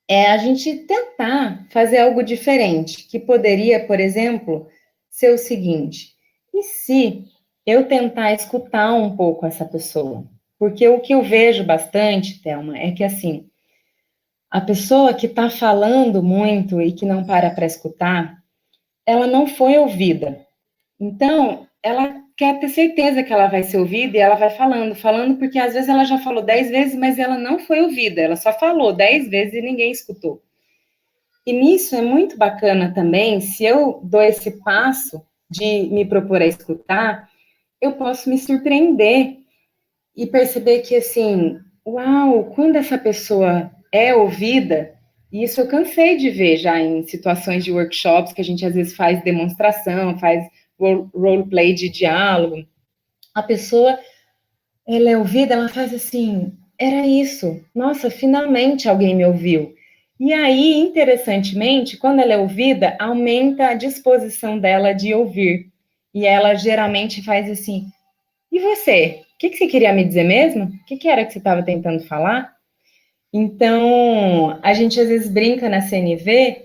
é a gente tentar fazer algo diferente, que poderia, por exemplo, ser o seguinte: e se eu tentar escutar um pouco essa pessoa? Porque o que eu vejo bastante, Thelma, é que assim, a pessoa que está falando muito e que não para escutar, ela não foi ouvida. Então, ela quer ter certeza que ela vai ser ouvida e ela vai falando, falando, porque às vezes ela já falou 10 vezes, mas ela não foi ouvida, ela só falou 10 vezes e ninguém escutou. E nisso é muito bacana também, se eu dou esse passo de me propor a escutar, eu posso me surpreender e perceber que, assim, uau, quando essa pessoa é ouvida, e isso eu cansei de ver já em situações de workshops que a gente às vezes faz demonstração, faz roleplay de diálogo, a pessoa, ela é ouvida, ela faz assim, era isso, nossa, finalmente alguém me ouviu. E aí, interessantemente, quando ela é ouvida, aumenta a disposição dela de ouvir. E ela geralmente faz assim, e você? O que você queria me dizer mesmo? O que era que você estava tentando falar? Então, a gente às vezes brinca na CNV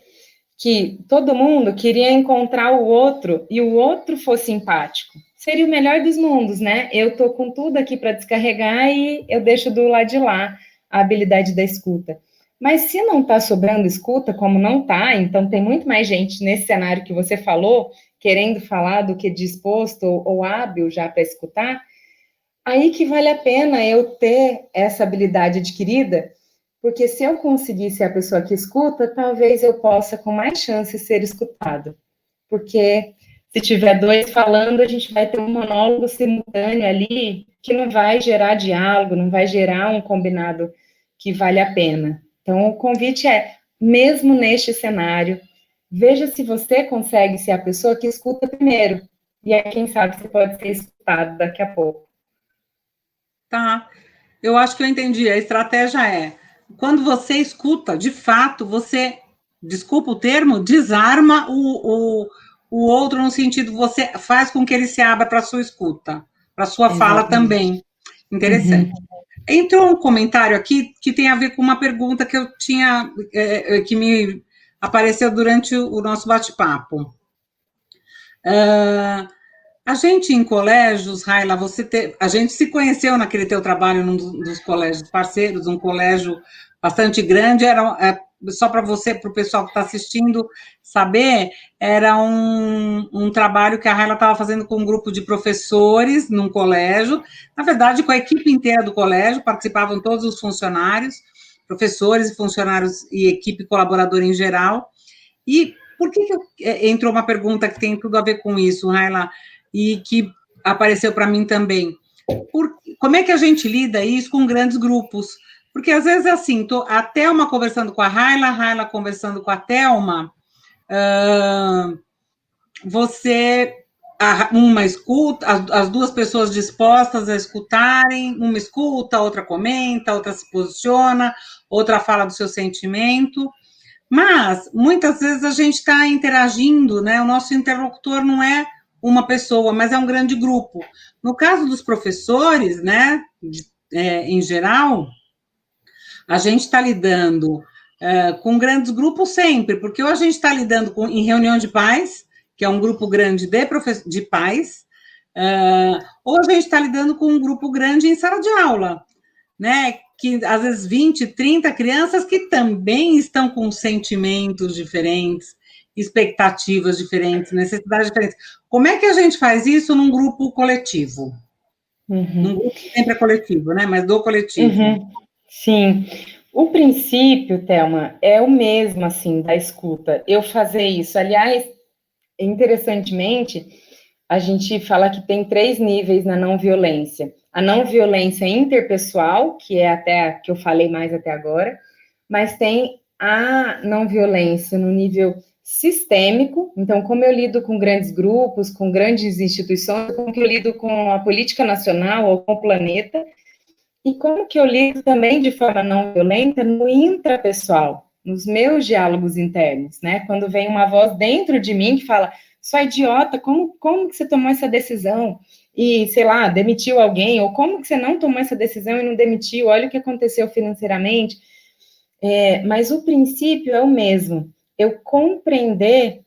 que todo mundo queria encontrar o outro e o outro fosse empático. Seria o melhor dos mundos, né? Eu tô com tudo aqui para descarregar e eu deixo do lado de lá a habilidade da escuta. Mas se não está sobrando escuta, como não está, então tem muito mais gente nesse cenário que você falou, querendo falar do que disposto ou hábil já para escutar, aí que vale a pena eu ter essa habilidade adquirida, porque se eu conseguir ser a pessoa que escuta, talvez eu possa com mais chance ser escutado. Porque se tiver dois falando, a gente vai ter um monólogo simultâneo ali que não vai gerar diálogo, não vai gerar um combinado que vale a pena. Então, o convite é, mesmo neste cenário, veja se você consegue ser a pessoa que escuta primeiro. E aí, quem sabe, você pode ser escutado daqui a pouco. Tá, eu acho que eu entendi. A estratégia é, quando você escuta, de fato, você, desculpa o termo, desarma o outro no sentido, você faz com que ele se abra para a sua escuta, para a sua fala também. Interessante. Entrou um comentário aqui que tem a ver com uma pergunta que eu tinha, que me apareceu durante o nosso bate-papo. A gente em colégios, Raila, a gente se conheceu naquele teu trabalho num dos colégios parceiros, um colégio bastante grande, só para você, para o pessoal que está assistindo saber, era um trabalho que a Raila estava fazendo com um grupo de professores num colégio, na verdade com a equipe inteira do colégio, participavam todos os funcionários, professores e funcionários e equipe colaboradora em geral, e por que entrou uma pergunta que tem tudo a ver com isso, Raila, e que apareceu para mim também? Como é que a gente lida isso com grandes grupos? Porque às vezes assim, a Thelma conversando com a Raila conversando com a Thelma, uma escuta, as duas pessoas dispostas a escutarem, uma escuta, outra comenta, outra se posiciona, outra fala do seu sentimento. Mas, muitas vezes, a gente está interagindo, né? O nosso interlocutor não é uma pessoa, mas é um grande grupo. No caso dos professores, né, em geral, a gente está lidando com grandes grupos sempre, porque ou a gente está lidando em reunião de pais, que é um grupo grande de pais, ou a gente está lidando com um grupo grande em sala de aula, né? Que às vezes 20, 30 crianças que também estão com sentimentos diferentes, expectativas diferentes, necessidades diferentes. Como é que a gente faz isso num grupo coletivo? Num grupo que sempre é coletivo, né? Mas do coletivo. Sim. O princípio, Thelma, é o mesmo, assim, da escuta. Eu fazer isso. Aliás, interessantemente, a gente fala que tem 3 níveis na não violência. A não violência interpessoal, que é até a que eu falei mais até agora, mas tem a não violência no nível sistêmico. Então, como eu lido com grandes grupos, com grandes instituições, como que eu lido com a política nacional ou com o planeta, e como que eu lido também de forma não violenta no intrapessoal, nos meus diálogos internos, né? Quando vem uma voz dentro de mim que fala, sua idiota, como que você tomou essa decisão? E, sei lá, demitiu alguém, ou como que você não tomou essa decisão e não demitiu? Olha o que aconteceu financeiramente. Mas o princípio é o mesmo. Eu compreender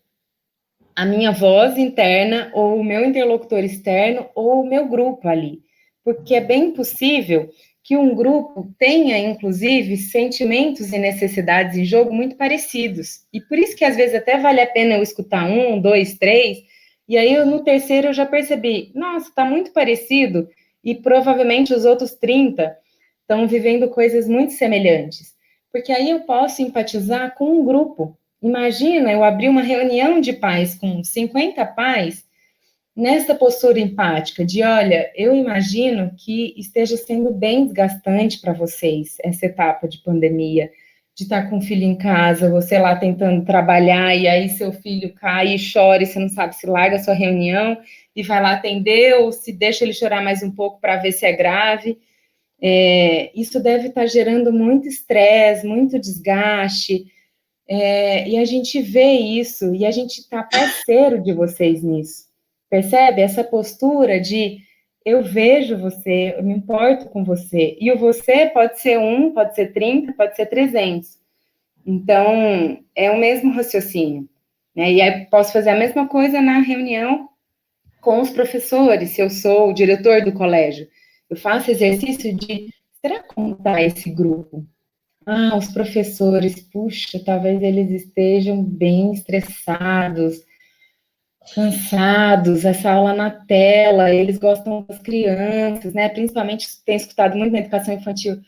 a minha voz interna, ou o meu interlocutor externo, ou o meu grupo ali. Porque é bem possível que um grupo tenha, inclusive, sentimentos e necessidades em jogo muito parecidos. E por isso que, às vezes, até vale a pena eu escutar um, dois, três, e aí no terceiro eu já percebi, nossa, está muito parecido, e provavelmente os outros 30 estão vivendo coisas muito semelhantes. Porque aí eu posso empatizar com um grupo. Imagina eu abrir uma reunião de pais com 50 pais nessa postura empática de, olha, eu imagino que esteja sendo bem desgastante para vocês essa etapa de pandemia, de estar com o filho em casa, você lá tentando trabalhar, e aí seu filho cai e chora, e você não sabe se larga a sua reunião e vai lá atender, ou se deixa ele chorar mais um pouco para ver se é grave. Isso deve estar gerando muito estresse, muito desgaste, e a gente vê isso, e a gente está parceiro de vocês nisso. Percebe? Essa postura de eu vejo você, eu me importo com você. E o você pode ser 1, pode ser 30, pode ser 300. Então, é o mesmo raciocínio. Né? E aí posso fazer a mesma coisa na reunião com os professores, se eu sou o diretor do colégio. Eu faço exercício de, será como está esse grupo? Os professores, puxa, talvez eles estejam bem estressados, cansados, essa aula na tela, eles gostam das crianças, né? Principalmente, tenho escutado muito na educação infantil.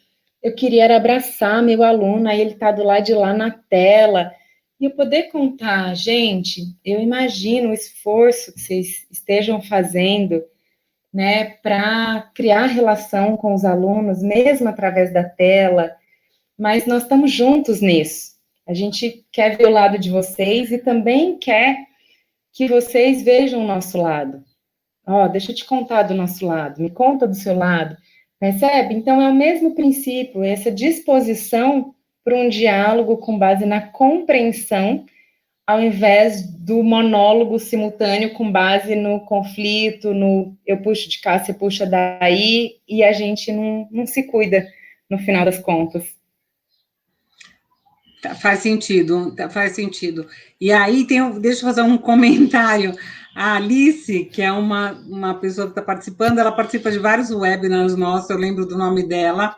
Eu queria era abraçar meu aluno, aí ele está do lado de lá na tela. E eu poder contar, gente, eu imagino o esforço que vocês estejam fazendo, né, para criar relação com os alunos, mesmo através da tela, mas nós estamos juntos nisso. A gente quer ver o lado de vocês e também quer que vocês vejam o nosso lado. Deixa eu te contar do nosso lado, me conta do seu lado, percebe? Então, é o mesmo princípio, essa disposição para um diálogo com base na compreensão, ao invés do monólogo simultâneo com base no conflito, no eu puxo de cá, você puxa daí, e a gente não se cuida no final das contas. Faz sentido, faz sentido. E aí, deixa eu fazer um comentário. A Alice, que é uma pessoa que está participando, ela participa de vários webinars nossos, eu lembro do nome dela.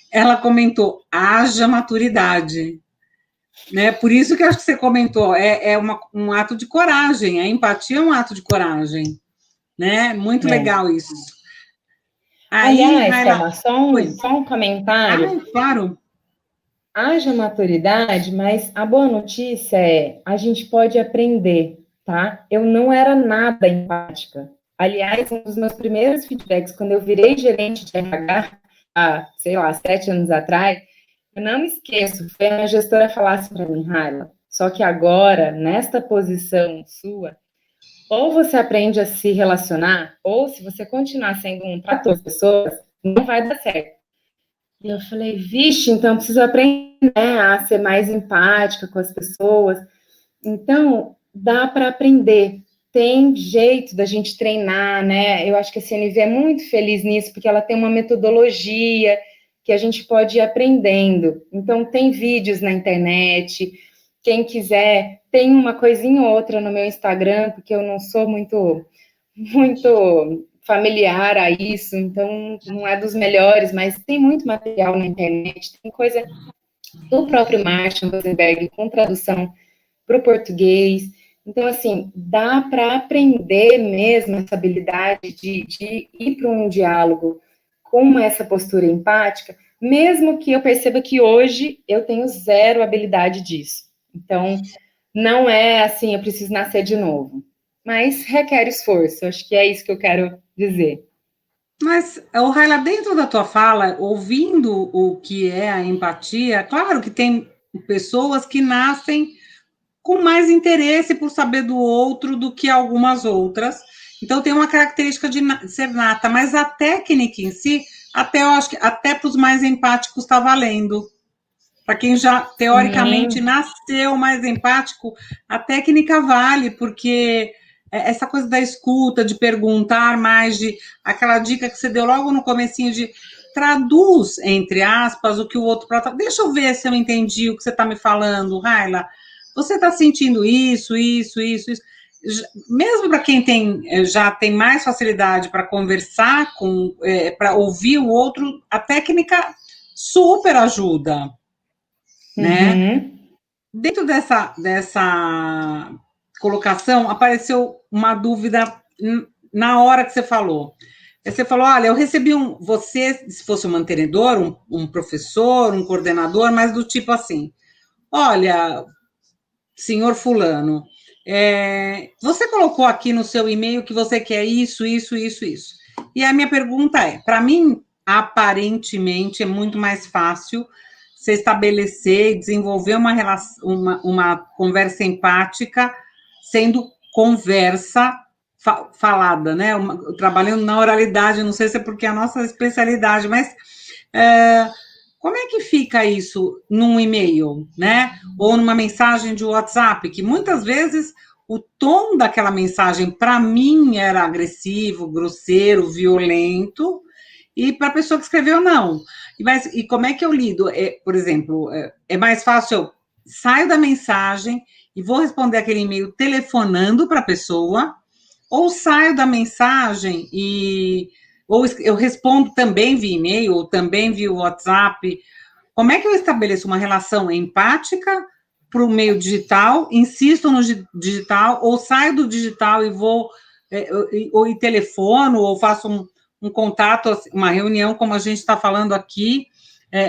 Ela comentou, haja maturidade. Né? Por isso que acho que você comentou, um ato de coragem, a empatia é um ato de coragem. Né? Muito legal isso. Aí, aliás, Thelma, só um comentário. Claro. Haja maturidade, mas a boa notícia é, a gente pode aprender, tá? Eu não era nada empática. Aliás, um dos meus primeiros feedbacks, quando eu virei gerente de RH, há, sei lá, 7 anos atrás, eu não me esqueço, foi a minha gestora falar assim para mim, Raila, só que agora, nesta posição sua, ou você aprende a se relacionar, ou se você continuar sendo um trator de pessoas, não vai dar certo. E eu falei, vixe, então eu preciso aprender, né, a ser mais empática com as pessoas. Então, dá para aprender. Tem jeito da gente treinar, né? Eu acho que a CNV é muito feliz nisso, porque ela tem uma metodologia que a gente pode ir aprendendo. Então, tem vídeos na internet. Quem quiser, tem uma coisinha ou outra no meu Instagram, porque eu não sou muito familiar a isso, então não é dos melhores, mas tem muito material na internet, tem coisa do próprio Martin Rosenberg com tradução para o português. Então, assim, dá para aprender mesmo essa habilidade de ir para um diálogo com essa postura empática, mesmo que eu perceba que hoje eu tenho zero habilidade disso. Então, não é assim, eu preciso nascer de novo. Mas requer esforço, acho que é isso que eu quero dizer. Mas, Raila, dentro da tua fala, ouvindo o que é a empatia, claro que tem pessoas que nascem com mais interesse por saber do outro do que algumas outras. Então, tem uma característica de ser nata, mas a técnica em si, até eu acho que até para os mais empáticos está valendo. Para quem já, teoricamente, nasceu mais empático, a técnica vale, porque essa coisa da escuta, de perguntar mais, de aquela dica que você deu logo no comecinho de traduz, entre aspas, o que o outro... Deixa eu ver se eu entendi o que você está me falando, Raila. Você está sentindo isso. Mesmo para quem já tem mais facilidade para conversar, para ouvir o outro, a técnica super ajuda, né? Dentro dessa colocação, apareceu uma dúvida na hora que você falou. Você falou, olha, eu recebi você, se fosse um mantenedor, um professor, um coordenador, mas do tipo assim, olha, senhor fulano, você colocou aqui no seu e-mail que você quer isso. E a minha pergunta para mim, aparentemente, é muito mais fácil você estabelecer e desenvolver uma relação, uma conversa empática, sendo conversa falada, né? Trabalhando na oralidade, não sei se é porque é a nossa especialidade, mas como é que fica isso num e-mail, né? Ou numa mensagem de WhatsApp, que muitas vezes o tom daquela mensagem, para mim, era agressivo, grosseiro, violento, e para a pessoa que escreveu, não. E como é que eu lido? Por exemplo, é mais fácil eu saio da mensagem e vou responder aquele e-mail telefonando para a pessoa, ou saio da mensagem ou eu respondo também via e-mail, ou também via WhatsApp. Como é que eu estabeleço uma relação empática para o meio digital, insisto no digital, ou saio do digital e vou, ou telefono, ou faço um contato, uma reunião, como a gente está falando aqui,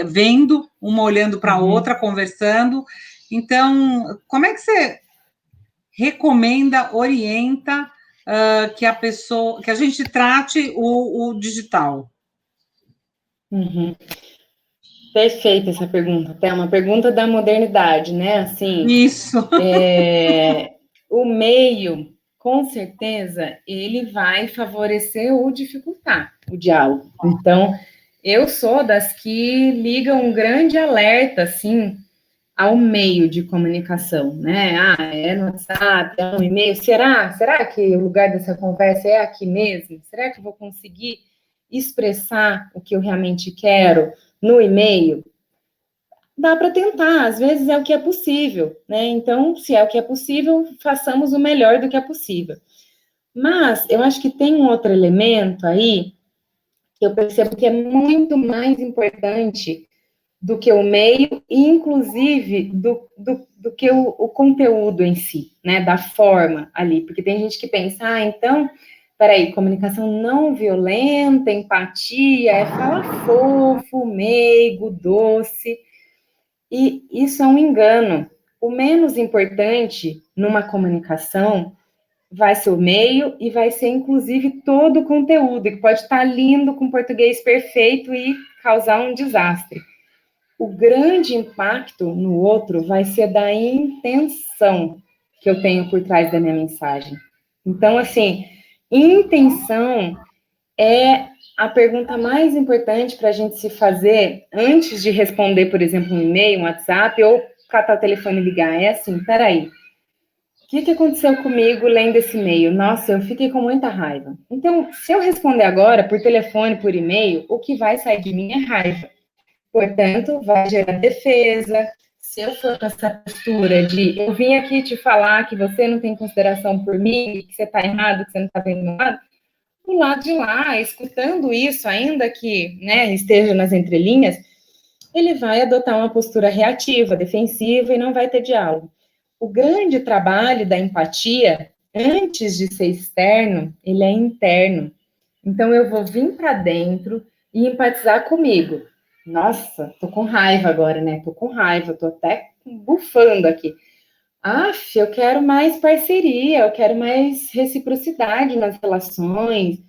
vendo, uma olhando para a outra, conversando. Então, como é que você recomenda, orienta que a gente trate o digital? Perfeita essa pergunta, até uma pergunta da modernidade, né? Assim, isso. O meio, com certeza, ele vai favorecer ou dificultar o diálogo. Então, eu sou das que ligam um grande alerta, assim, ao meio de comunicação, né? É no WhatsApp, é no e-mail. Será que o lugar dessa conversa é aqui mesmo? Será que eu vou conseguir expressar o que eu realmente quero no e-mail? Dá para tentar, às vezes é o que é possível, né? Então, se é o que é possível, façamos o melhor do que é possível. Mas eu acho que tem um outro elemento aí que eu percebo que é muito mais importante do que o meio, e inclusive do que o conteúdo em si, né? Da forma ali. Porque tem gente que pensa, então, peraí, comunicação não violenta, empatia, é falar fofo, meigo, doce. E isso é um engano. O menos importante numa comunicação vai ser o meio e vai ser, inclusive, todo o conteúdo, que pode estar lindo com português perfeito e causar um desastre. O grande impacto no outro vai ser da intenção que eu tenho por trás da minha mensagem. Então, assim, intenção é a pergunta mais importante para a gente se fazer antes de responder, por exemplo, um e-mail, um WhatsApp, ou catar o telefone e ligar. É assim, peraí, o que aconteceu comigo lendo esse e-mail? Nossa, eu fiquei com muita raiva. Então, se eu responder agora por telefone, por e-mail, o que vai sair de mim é raiva. Portanto, vai gerar defesa. Se eu for com essa postura de eu vim aqui te falar que você não tem consideração por mim, que você está errado, que você não está vendo nada, do lado de lá, escutando isso, ainda que, né, esteja nas entrelinhas, ele vai adotar uma postura reativa, defensiva, e não vai ter diálogo. O grande trabalho da empatia, antes de ser externo, ele é interno. Então, eu vou vir para dentro e empatizar comigo. Nossa, tô com raiva agora, né? Tô com raiva, tô até bufando aqui. Eu quero mais parceria, eu quero mais reciprocidade nas relações.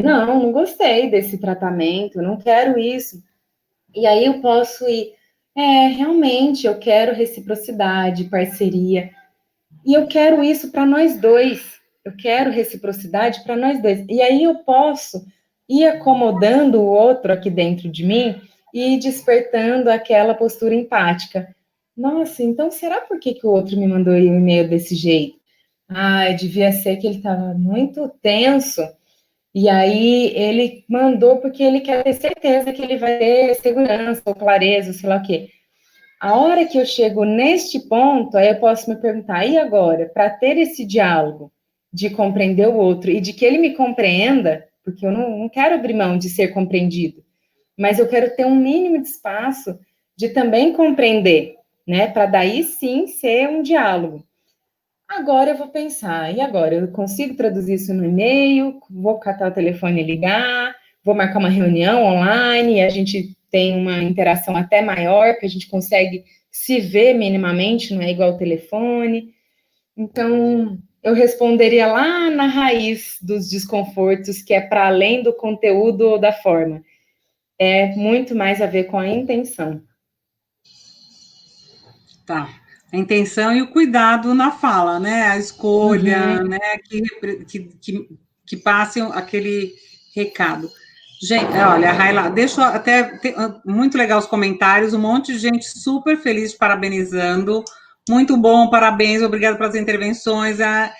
Não gostei desse tratamento, não quero isso. E aí eu posso ir Realmente, eu quero reciprocidade, parceria, e eu quero isso para nós dois. Eu quero reciprocidade para nós dois. E aí eu posso ir acomodando o outro aqui dentro de mim e ir despertando aquela postura empática. Nossa, então será por que o outro me mandou um e-mail desse jeito? Ah, devia ser que ele estava muito tenso. E aí ele mandou porque ele quer ter certeza que ele vai ter segurança ou clareza, sei lá o quê. A hora que eu chego neste ponto, aí eu posso me perguntar, e agora, para ter esse diálogo de compreender o outro e de que ele me compreenda, porque eu não quero abrir mão de ser compreendido, mas eu quero ter um mínimo de espaço de também compreender, né? Para daí sim ser um diálogo. Agora eu vou pensar, e agora? Eu consigo traduzir isso no e-mail? Vou catar o telefone e ligar? Vou marcar uma reunião online e a gente tem uma interação até maior, que a gente consegue se ver minimamente, não é igual o telefone. Então, eu responderia lá na raiz dos desconfortos, que é para além do conteúdo ou da forma. É muito mais a ver com a intenção. Tá. A intenção e o cuidado na fala, né? A escolha, Uhum. né? Que passem aquele recado. Gente, olha, Raila, deixa eu até. Muito legal os comentários, um monte de gente super feliz, parabenizando. Muito bom, parabéns, obrigado pelas intervenções. É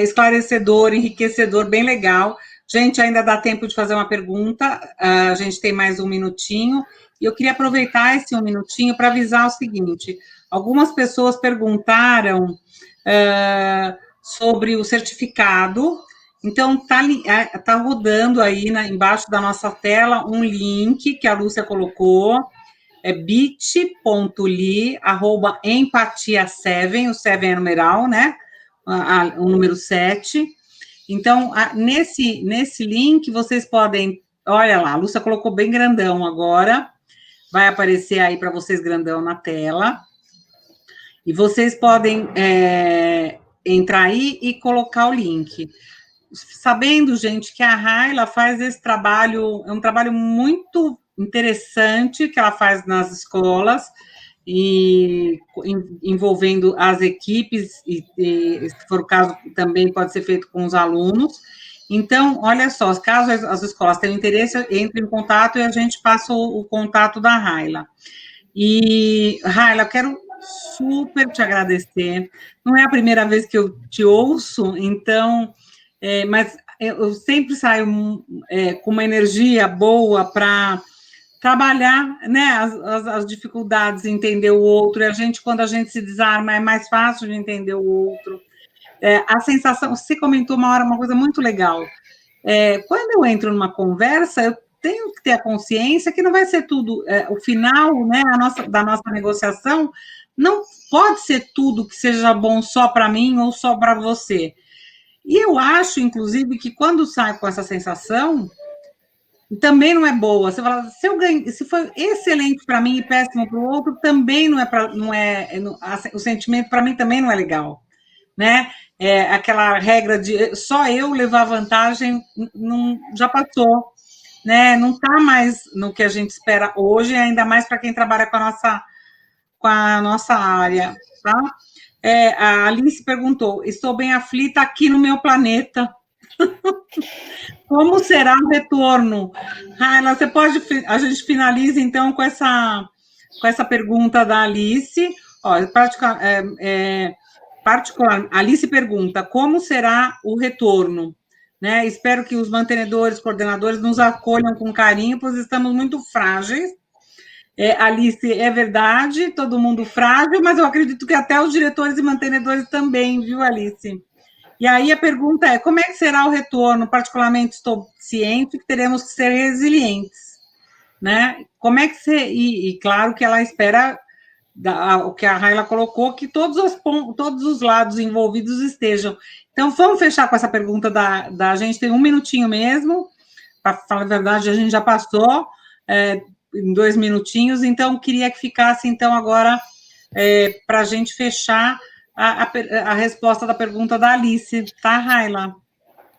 esclarecedor, enriquecedor, bem legal. Gente, ainda dá tempo de fazer uma pergunta. A gente tem mais um minutinho. E eu queria aproveitar esse um minutinho para avisar o seguinte: algumas pessoas perguntaram sobre o certificado. Então, tá rodando aí embaixo da nossa tela um link que a Lúcia colocou, é bit.ly, @empatia7, o 7 é numeral, né? O número 7. Então, nesse link, vocês podem, olha lá, a Lúcia colocou bem grandão agora, vai aparecer aí para vocês grandão na tela. E vocês podem entrar aí e colocar o link. Sabendo, gente, que a Raila faz esse trabalho, é um trabalho muito interessante que ela faz nas escolas, e envolvendo as equipes, e se for o caso, também pode ser feito com os alunos. Então, olha só, caso as escolas tenham interesse, entre em contato e a gente passa o contato da Raila. E, Raila, eu quero super te agradecer. Não é a primeira vez que eu te ouço, então, mas eu sempre saio com uma energia boa para trabalhar, né, as dificuldades, entender o outro. E a gente, quando a gente se desarma, é mais fácil de entender o outro. A sensação, você comentou uma hora uma coisa muito legal. Quando eu entro numa conversa, eu tenho que ter a consciência que não vai ser tudo, o final, né, da nossa negociação, não pode ser tudo que seja bom só para mim ou só para você. E eu acho, inclusive, que quando sai com essa sensação, também não é boa. Você fala, se foi excelente para mim e péssimo para o outro, também o sentimento para mim também não é legal, né? Aquela regra de só eu levar vantagem não, já passou, né? Não está mais no que a gente espera hoje, ainda mais para quem trabalha com a nossa área, tá? A Alice perguntou: estou bem aflita aqui no meu planeta. Como será o retorno? Raila, a gente finaliza então com essa pergunta da Alice. Ó, Alice pergunta: como será o retorno? Né? Espero que os mantenedores, coordenadores nos acolham com carinho, pois estamos muito frágeis. Alice, é verdade, todo mundo frágil, mas eu acredito que até os diretores e mantenedores também, viu, Alice? E aí a pergunta é: como é que será o retorno? Particularmente, estou ciente que teremos que ser resilientes, né? Como é que você. E claro que ela espera, o que a Raila colocou, que todos os lados envolvidos estejam. Então, vamos fechar com essa pergunta da gente, tem um minutinho mesmo, para falar a verdade, a gente já passou em 2 minutinhos, então queria que ficasse, então, agora, para a gente fechar a resposta da pergunta da Alice, tá, Raila?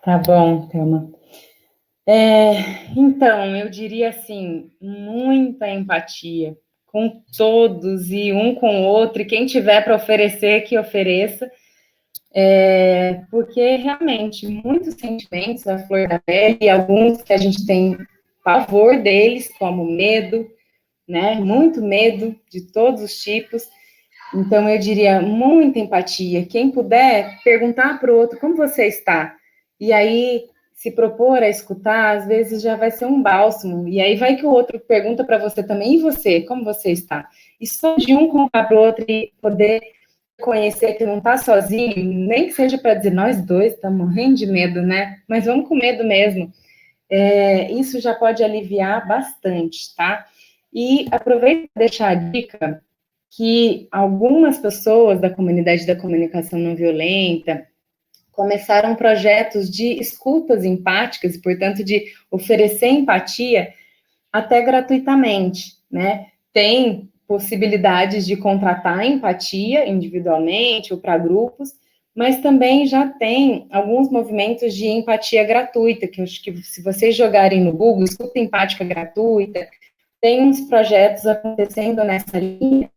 Tá bom, Thelma. Então, eu diria assim, muita empatia com todos e um com o outro, e quem tiver para oferecer, que ofereça, porque realmente muitos sentimentos à flor da pele, e alguns que a gente tem pavor deles, como medo, né? Muito medo de todos os tipos. Então, eu diria muita empatia. Quem puder, perguntar para o outro como você está. E aí, se propor a escutar, às vezes já vai ser um bálsamo. E aí vai que o outro pergunta para você também, e você, como você está? E só de um contar para o outro e poder conhecer que não está sozinho, nem que seja para dizer, nós dois estamos morrendo de medo, né? Mas vamos com medo mesmo. Isso já pode aliviar bastante, tá? E aproveito para deixar a dica que algumas pessoas da comunidade da comunicação não violenta começaram projetos de escutas empáticas e, portanto, de oferecer empatia até gratuitamente, né? Tem possibilidades de contratar empatia individualmente ou para grupos, mas também já tem alguns movimentos de empatia gratuita, que eu acho que se vocês jogarem no Google, escuta empática gratuita, tem uns projetos acontecendo nessa linha,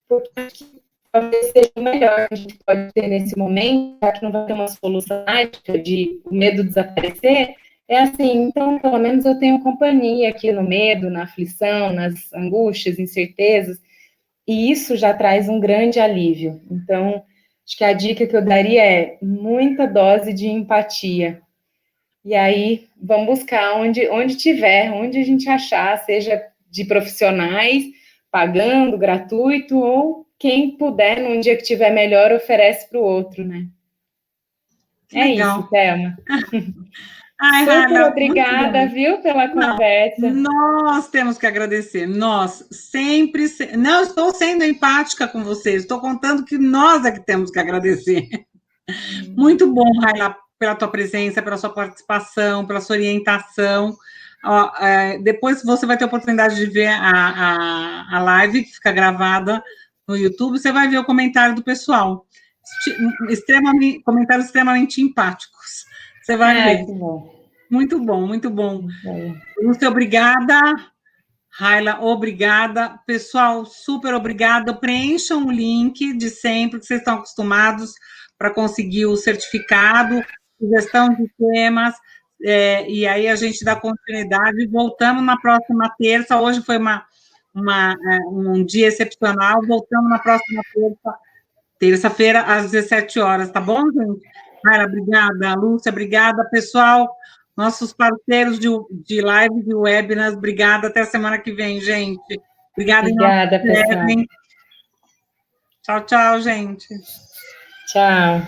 porque acho que talvez seja o melhor que a gente pode ter nesse momento, já que não vai ter uma solução mágica de o medo desaparecer, assim, então, pelo menos eu tenho companhia aqui no medo, na aflição, nas angústias, incertezas, e isso já traz um grande alívio. Então, acho que a dica que eu daria é muita dose de empatia. E aí, vamos buscar onde tiver, onde a gente achar, seja de profissionais, pagando, gratuito, ou quem puder, num dia que tiver melhor, oferece para o outro, né? Legal. Isso, Thelma. Ai, Super Raila, muito obrigada, bom. viu, pela conversa. Nós temos que agradecer. Nós sempre. Não estou sendo empática com vocês, estou contando que nós é que temos que agradecer. Muito bom, Raila, pela tua presença, pela sua participação, pela sua orientação. Ó, depois você vai ter a oportunidade de ver a live que fica gravada no YouTube, você vai ver o comentário do pessoal. Comentários extremamente empáticos. Você vai ver. Que bom. Muito bom, muito bom. Lúcia, obrigada. Raila, obrigada. Pessoal, super obrigada. Preencham o link de sempre, que vocês estão acostumados para conseguir o certificado, sugestão de temas, e aí a gente dá continuidade. Voltamos na próxima terça. Hoje foi um dia excepcional. Voltamos na próxima terça-feira, às 17 horas, tá bom, gente? Raila, obrigada. Lúcia, obrigada. Pessoal, nossos parceiros de live, de webinars, obrigada. Até a semana que vem, gente. Obrigada, pessoal. Tchau, tchau, gente. Tchau.